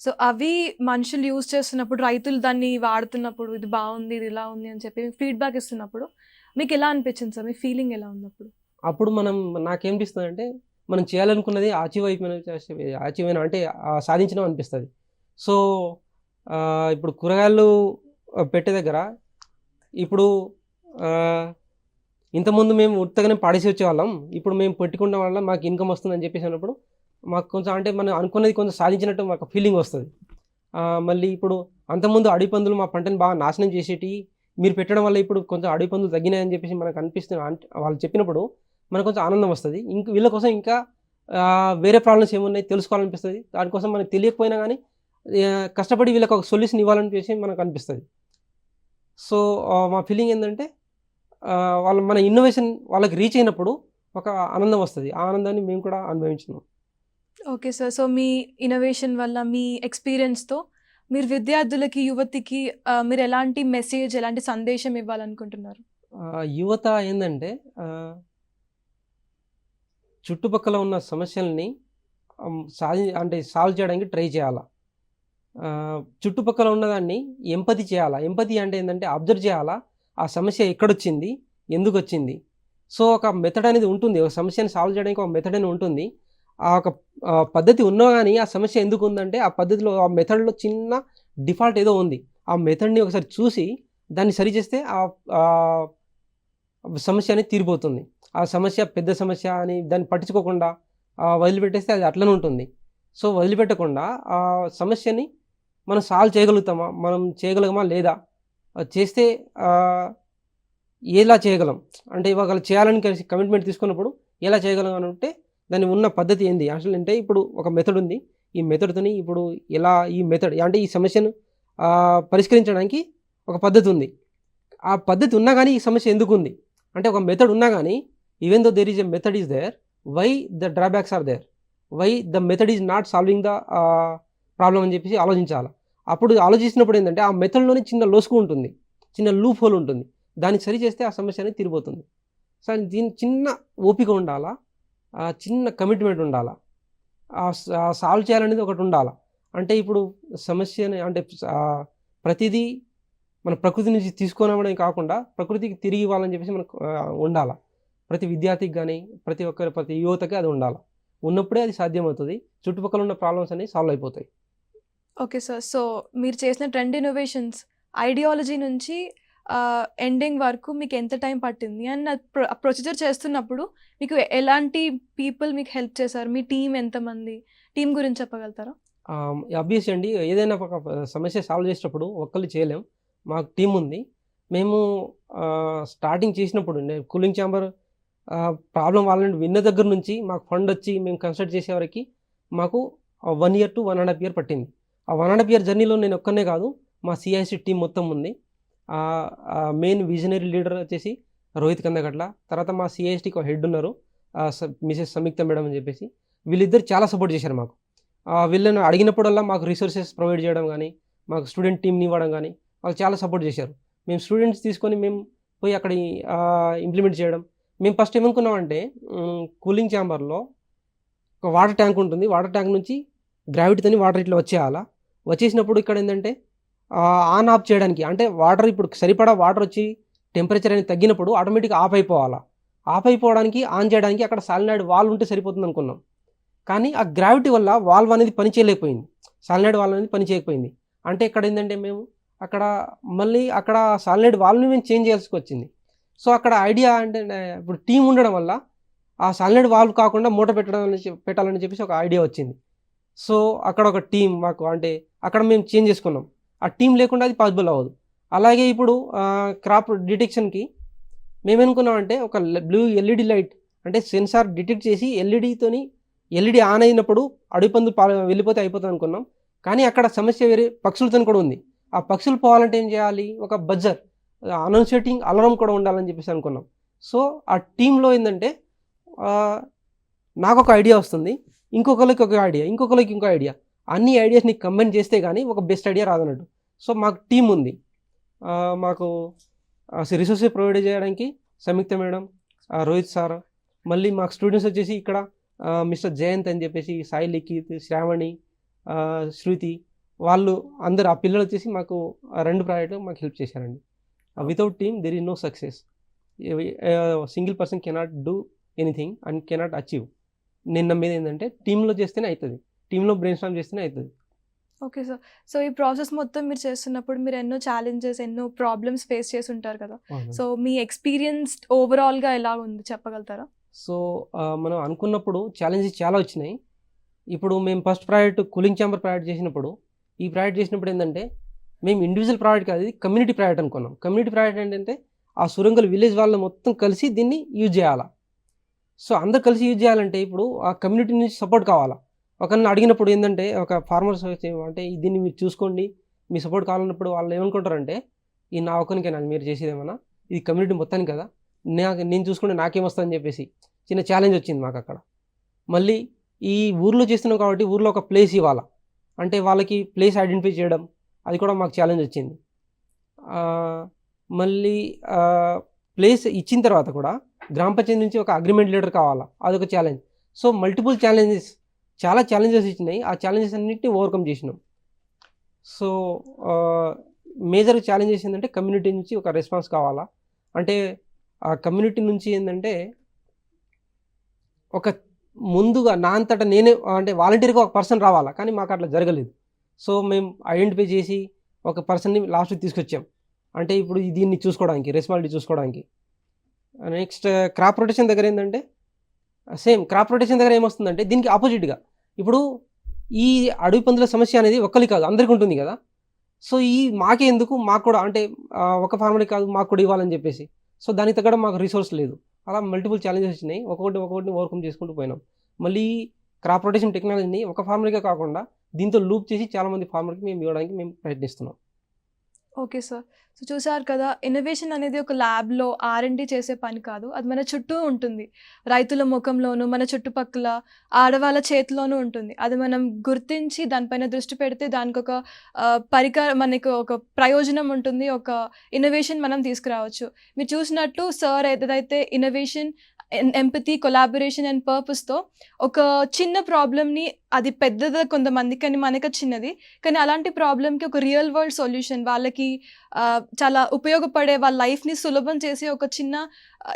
సో అవి మనుషులు యూజ్ చేస్తున్నప్పుడు, రైతులు దాన్ని వాడుతున్నప్పుడు ఇది బాగుంది, ఇది ఇలా ఉంది అని చెప్పి ఫీడ్బ్యాక్ ఇస్తున్నప్పుడు మీకు ఎలా అనిపించింది సార్? మీ ఫీలింగ్ ఎలా ఉన్నప్పుడు? అప్పుడు నాకేమనిపిస్తుంది అంటే మనం చేయాలనుకున్నది అచీవ్ అయిన అంటే సాధించడం అనిపిస్తుంది. సో ఇప్పుడు కూరగాయలు పెట్టే దగ్గర ఇప్పుడు ఆ, ఇంతకుముందు మేము ఉత్తగానే పాడేసి వచ్చేవాళ్ళం, ఇప్పుడు మేము పెట్టుకున్న వల్ల మాకు ఇన్కమ్ వస్తుందని చెప్పేసి అన్నప్పుడు మాకు కొంచెం అంటే మనం అనుకున్నది కొంచెం సాధించినట్టు మాకు ఫీలింగ్ వస్తుంది. మళ్ళీ ఇప్పుడు అంతకుముందు అడవి పందులు మా పంటని బాగా నాశనం చేసేటి, మీరు పెట్టడం వల్ల ఇప్పుడు కొంచెం అడవి పందులు తగ్గినాయని చెప్పేసి మనకు అనిపిస్తుంది. వాళ్ళు చెప్పినప్పుడు మనకు కొంచెం ఆనందం వస్తుంది. ఇంక వీళ్ళ కోసం ఇంకా వేరే ప్రాబ్లమ్స్ ఏమున్నాయి తెలుసుకోవాలనిపిస్తుంది. దానికోసం మనకు తెలియకపోయినా కానీ కష్టపడి వీళ్ళకి ఒక సొల్యూషన్ ఇవ్వాలనిపించి మనకు అనిపిస్తుంది. సో మా ఫీలింగ్ ఏంటంటే వాళ్ళు మన ఇన్నోవేషన్ వాళ్ళకి రీచ్ అయినప్పుడు ఒక ఆనందం వస్తుంది. ఆ ఆనందాన్ని మేము కూడా అనుభవించినాం. Okay sir. సో మీ ఇన్నోవేషన్ వల్ల, మీ ఎక్స్పీరియన్స్తో మీరు విద్యార్థులకి, యువతికి మీరు ఎలాంటి మెసేజ్, ఎలాంటి సందేశం ఇవ్వాలనుకుంటున్నారు? యువత ఏంటంటే చుట్టుపక్కల ఉన్న సమస్యల్ని అంటే సాల్వ్ చేయడానికి ట్రై చేయాలి. చుట్టుపక్కల ఉన్నదాన్ని ఎంపతి చేయాలా. ఎంపతి అంటే ఏంటంటే అబ్జర్వ్ చేయాలా, ఆ సమస్య ఎక్కడొచ్చింది, ఎందుకు వచ్చింది. సో ఒక మెథడ్ అనేది ఉంటుంది, ఒక సమస్యని సాల్వ్ చేయడానికి ఒక మెథడ్ అని ఉంటుంది. ఆ ఒక పద్ధతి ఉన్నా కానీ ఆ సమస్య ఎందుకు ఉందంటే ఆ పద్ధతిలో, ఆ మెథడ్లో చిన్న డిఫాల్ట్ ఏదో ఉంది. ఆ మెథడ్ని ఒకసారి చూసి దాన్ని సరిచేస్తే ఆ సమస్య అనేది తీరిపోతుంది. ఆ సమస్య పెద్ద సమస్య అని దాన్ని పట్టించుకోకుండా వదిలిపెట్టేస్తే అది అట్లనే ఉంటుంది. సో వదిలిపెట్టకుండా ఆ సమస్యని మనం సాల్వ్ చేయగలుగుతామా, మనం చేయగలగమా లేదా, చేస్తే ఎలా చేయగలం అంటే ఇవాళ చేయాలని కలిసి కమిట్మెంట్ తీసుకున్నప్పుడు ఎలా చేయగలం అని అంటే దాన్ని ఉన్న పద్ధతి ఏంది అసలు అంటే ఇప్పుడు ఒక మెథడ్ ఉంది. ఈ మెథడ్తోని ఇప్పుడు ఎలా ఈ మెథడ్ అంటే ఈ సమస్యను పరిష్కరించడానికి ఒక పద్ధతి ఉంది. ఆ పద్ధతి ఉన్నా కానీ ఈ సమస్య ఎందుకు ఉంది అంటే ఒక మెథడ్ ఉన్నా కానీ even though there is a method is there, why the drawbacks are there, why the method is not solving the problem అని చెప్పేసి ఆలోచించాలి. అప్పుడు ఆలోచించినప్పుడు ఏంటంటే ఆ మెథడ్లోనే చిన్న లోసుకు ఉంటుంది, చిన్న లూప్ హోల్ ఉంటుంది. దాన్ని సరి చేస్తే ఆ సమస్య అనేది తిరిగిపోతుంది. సో దీని చిన్న ఓపిక ఉండాలా, చిన్న కమిట్మెంట్ ఉండాలా, సాల్వ్ చేయాలనేది ఒకటి ఉండాలా. అంటే ఇప్పుడు సమస్యని అంటే ప్రతిదీ మన ప్రకృతి నుంచి తీసుకున్నామనే కాకుండా ప్రకృతికి తిరిగి ఇవ్వాలని చెప్పేసి మనకు ఉండాలా. ప్రతి విద్యార్థికి కానీ ప్రతి యువతకి అది ఉండాలి. ఉన్నప్పుడే అది సాధ్యమవుతుంది. చుట్టుపక్కల ఉన్న ప్రాబ్లమ్స్ అనేవి సాల్వ్ అయిపోతాయి. Okay sir. సో మీరు చేసిన ట్రెండ్ ఇన్నోవేషన్స్ ఐడియాలజీ నుంచి ఎండింగ్ వరకు మీకు ఎంత టైం పట్టింది? అండ్ ప్రొసీజర్ చేస్తున్నప్పుడు మీకు ఎలాంటి పీపుల్ మీకు హెల్ప్ చేశారు? మీ టీం ఎంతమంది? టీం గురించి చెప్పగలుగుతారా? అబ్వియస్ అండి, ఏదైనా ఒక సమస్య సాల్వ్ చేసేటప్పుడు ఒక్కళ్ళు చేయలేం, మాకు టీం ఉంది. మేము స్టార్టింగ్ చేసినప్పుడు కూలింగ్ ఛాంబర్ ప్రాబ్లం వాళ్ళని విన్న దగ్గర నుంచి మాకు ఫండ్ వచ్చి మేము కన్స్ట్రక్ట్ చేసేవరకు మాకు 1 year to 1.5 years పట్టింది. ఆ 1.5 year జర్నీలో నేను ఒక్కనే కాదు, మా సిఐసి టీం మొత్తం ఉంది. మెయిన్ విజనరీ లీడర్ వచ్చేసి రోహిత్ కందగట్ల, తర్వాత మా సిఐఎస్టీకి ఒక హెడ్ ఉన్నారు మిసెస్ సంయుక్త మేడం అని చెప్పేసి. వీళ్ళిద్దరు చాలా సపోర్ట్ చేశారు మాకు. వీళ్ళని అడిగినప్పుడల్లా మాకు రిసోర్సెస్ ప్రొవైడ్ చేయడం కానీ, మాకు స్టూడెంట్ టీమ్ని ఇవ్వడం కానీ వాళ్ళు చాలా సపోర్ట్ చేశారు. మేము స్టూడెంట్స్ తీసుకొని మేము పోయి అక్కడ ఇంప్లిమెంట్ చేయడం. మేము ఫస్ట్ ఏమనుకున్నామంటే కూలింగ్ ఛాంబర్లో ఒక వాటర్ ట్యాంక్ ఉంటుంది, వాటర్ ట్యాంక్ నుంచి గ్రావిటీతోని వాటర్ ఇట్లా వచ్చేయాలా. వచ్చేసినప్పుడు ఇక్కడ ఏంటంటే ఆన్ ఆఫ్ చేయడానికి అంటే వాటర్ ఇప్పుడు సరిపడా వాటర్ వచ్చి టెంపరేచర్ అనేది తగ్గినప్పుడు ఆటోమేటిక్గా ఆఫ్ అయిపోవాలా. ఆఫ్ అయిపోవడానికి ఆన్ చేయడానికి అక్కడ సాలినాయిడ్ వాల్వ్ ఉంటే సరిపోతుంది అనుకున్నాం. కానీ ఆ గ్రావిటీ వల్ల వాల్వ్ అనేది పని చేయలేకపోయింది, సాలినాయిడ్ వాల్వ్ అనేది పని చేయకపోయింది. అంటే ఇక్కడ ఏంటంటే మేము అక్కడ మళ్ళీ అక్కడ సాలినాయిడ్ వాల్వ్ని మేము చేంజ్ చేయాల్సి వచ్చింది. సో అక్కడ ఐడియా అంటే ఇప్పుడు టీం ఉండడం వల్ల ఆ సాలినాయిడ్ వాల్వ్ కాకుండా మోటార్ పెట్టాలని చెప్పేసి ఒక ఐడియా వచ్చింది. సో అక్కడ ఒక టీం మాకు అంటే అక్కడ మేము చేంజ్ చేసుకున్నాం. ఆ టీం లేకుండా అది పాసిబుల్ అవ్వదు. అలాగే ఇప్పుడు క్రాప్ డిటెక్షన్కి మేమేమనుకున్నామంటే ఒక బ్లూ ఎల్ఈడి లైట్ అంటే సెన్సార్ డిటెక్ట్ చేసి ఎల్ఈడి ఆన్ అయినప్పుడు అడవి పందులు వెళ్ళిపోతే అయిపోతుంది అనుకున్నాం. కానీ అక్కడ సమస్య వేరే పక్షులతో కూడా ఉంది. ఆ పక్షులు పోవాలంటే ఏం చేయాలి, ఒక బజ్జర్ అనౌన్సియేటింగ్ అలారం కూడా ఉండాలని చెప్పేసి అనుకున్నాం. సో ఆ టీంలో ఏంటంటే నాకు ఒక ఐడియా వస్తుంది, ఇంకొకరికి ఒక ఐడియా, ఇంకొకరికి ఇంకో ఐడియా, అన్ని ఐడియాస్ని కంబైన్ చేస్తే కానీ ఒక బెస్ట్ ఐడియా రాదన్నట్టు. సో మాకు టీం ఉంది. మాకు రిసోర్సెస్ ప్రొవైడ్ చేయడానికి సంయుక్త మేడం, రోహిత్ సార్, మళ్ళీ మాకు స్టూడెంట్స్ వచ్చేసి ఇక్కడ మిస్టర్ జయంత్ అని చెప్పేసి, సాయి లిఖిత్, శ్రావణి, శృతి, వాళ్ళు అందరు ఆ పిల్లలు వచ్చేసి మాకు 2 ప్రాజెక్టులు మాకు హెల్ప్ చేశారండి. Without team there is no success. Single person cannot do anything and cannot achieve. నేను నమ్మేది ఏంటంటే టీంలో చేస్తేనే అవుతుంది, టీంలో బ్రెయిన్ స్టార్మ్ చేస్తేనే అవుతుంది. Okay sir. సో, ఈ ప్రాసెస్ మొత్తం మీరు చేస్తున్నప్పుడు మీరు ఎన్నో ఛాలెంజెస్, ఎన్నో ప్రాబ్లమ్స్ ఫేస్ చేసి ఉంటారు కదా! అవును. సో, మీ ఎక్స్‌పీరియన్స్ ఓవరాల్‌గా ఎలా ఉంది చెప్పగలుగుతారా? సో, మనం అనుకున్నప్పుడు ఛాలెంజెస్ చాలా వచ్చినాయి. ఇప్పుడు మేము first project cooling chamber project చేసినప్పుడు, ఈ ప్రాజెక్ట్ చేసినప్పుడు ఏందంటే, మేము ఇండివిడ్యువల్ ప్రాజెక్ట్ కాదు, ఇది కమ్యూనిటీ ప్రాజెక్ట్ అనుకున్నాం. కమ్యూనిటీ ప్రాజెక్ట్ ఏంటంటే, ఆ సురంగల్ విలేజ్ వాళ్ళు మొత్తం కలిసి దీన్ని యూజ్ చేయాలా. సో, అందరూ కలిసి యూజ్ చేయాలంటే ఇప్పుడు ఆ కమ్యూనిటీ నుంచి సపోర్ట్ కావాలా. ఒకరిని అడిగినప్పుడు ఏందంటే, ఒక ఫార్మర్స్ వచ్చి అంటే దీన్ని మీరు చూసుకోండి, మీ సపోర్ట్ కావాలన్నప్పుడు వాళ్ళు ఏమనుకుంటారంటే, ఇది నా ఒక్కనికేనా మీరు చేసేదేమన్నా? ఇది కమ్యూనిటీ మొత్తానికి కదా! నేను చూసుకుంటే నాకేమొస్తదని చెప్పేసి చిన్న ఛాలెంజ్ వచ్చింది మాకక్కడ. మళ్ళీ ఈ ఊర్లో చేస్తున్నాం కాబట్టి ఊర్లో ఒక ప్లేస్ ఇవ్వాలా. అంటే వాళ్ళకి ప్లేస్ ఐడెంటిఫై చేయడం, అది కూడా మాకు ఛాలెంజ్ వచ్చింది. మళ్ళీ ప్లేస్ ఇచ్చిన తర్వాత కూడా గ్రామ పంచాయతీ నుంచి ఒక అగ్రిమెంట్ లెటర్ కావాలా, అదొక ఛాలెంజ్. సో మల్టిపుల్ ఛాలెంజెస్, చాలా ఛాలెంజెస్ ఇచ్చినాయి. ఆ ఛాలెంజెస్ అన్నింటినీ ఓవర్కమ్ చేసినాం. సో మేజర్ ఛాలెంజెస్ ఏంటంటే కమ్యూనిటీ నుంచి ఒక రెస్పాన్స్ కావాలా. అంటే ఆ కమ్యూనిటీ నుంచి ఏంటంటే ఒక ముందుగా నా అంతటా నేనే అంటే వాలంటీర్గా ఒక పర్సన్ రావాలా, కానీ మాకు అట్లా జరగలేదు. సో మేము ఐడెంటిఫై చేసి ఒక పర్సన్ని లాస్ట్కి తీసుకొచ్చాం. అంటే ఇప్పుడు దీన్ని చూసుకోవడానికి, రెస్పాన్సిబిలిటీ చూసుకోవడానికి. నెక్స్ట్ క్రాప్ రొటేషన్ దగ్గర ఏంటంటే సేమ్ క్రాప్ రొటేషన్ దగ్గర ఏమొస్తుందంటే దీనికి ఆపోజిట్గా ఇప్పుడు ఈ అడవి పందుల సమస్య అనేది ఒక్కరికి కాదు, అందరికీ ఉంటుంది కదా. సో ఈ మాకే ఎందుకు, మాకు కూడా అంటే ఒక ఫార్మర్కి కాదు మాకు కూడా ఇవ్వాలని చెప్పేసి. సో దానికి తగ్గడం మాకు రిసోర్స్ లేదు. అలా మల్టిపుల్ ఛాలెంజెస్ వచ్చినాయి, ఒక్కొక్కటిని ఓవర్కమ్ చేసుకుంటూ పోయినాం. మళ్ళీ క్రాప్ రొటేషన్ టెక్నాలజీని ఒక ఫార్మర్కే కాకుండా దీంతో లూప్ చేసి చాలామంది ఫార్మర్కి మేము ఇవ్వడానికి మేము ప్రయత్నిస్తున్నాం. Okay sir. సో, చూసారు కదా! ఇన్నోవేషన్ అనేది ఒక ల్యాబ్‌లో ఆర్&డి చేసే పని కాదు. అది మన చుట్టూ ఉంటుంది. రైతుల ముఖంలోనూ, మన చుట్టుపక్కల ఆడవాళ్ళ చేతిలోనూ ఉంటుంది. అది మనం గుర్తించి దానిపైన దృష్టి పెడితే దానికొక మనకు ఒక ప్రయోజనం ఉంటుంది. ఒక ఇన్నోవేషన్ మనం తీసుకురావచ్చు. మీరు చూసినట్టు సార్ ఏదైతే ఇన్నోవేషన్, ఎంపథీ, కొలాబరేషన్ అండ్ పర్పస్‌తో ఒక చిన్న ప్రాబ్లమ్‌ని, అది పెద్దది కొంతమందికి కానీ మనకది చిన్నది. కానీ అలాంటి ప్రాబ్లమ్‌కి ఒక రియల్ వరల్డ్ సొల్యూషన్ వాళ్ళకి చాలా ఉపయోగపడే, వాళ్ళ లైఫ్‌ని సులభం చేసి ఒక చిన్న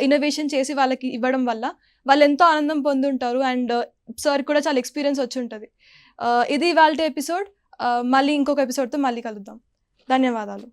ఇన్నోవేషన్ చేసి వాళ్ళకి ఇవ్వడం వల్ల వాళ్ళెంతో ఆనందం పొందుంటారు. అండ్ సార్‌కి కూడా చాలా ఎక్స్‌పీరియన్స్ వచ్చుంటది. ఇది ఇవాల్టి ఎపిసోడ్. మళ్ళీ ఇంకొక ఎపిసోడ్‌తో మళ్ళీ కలుద్దాం. ధన్యవాదాలు.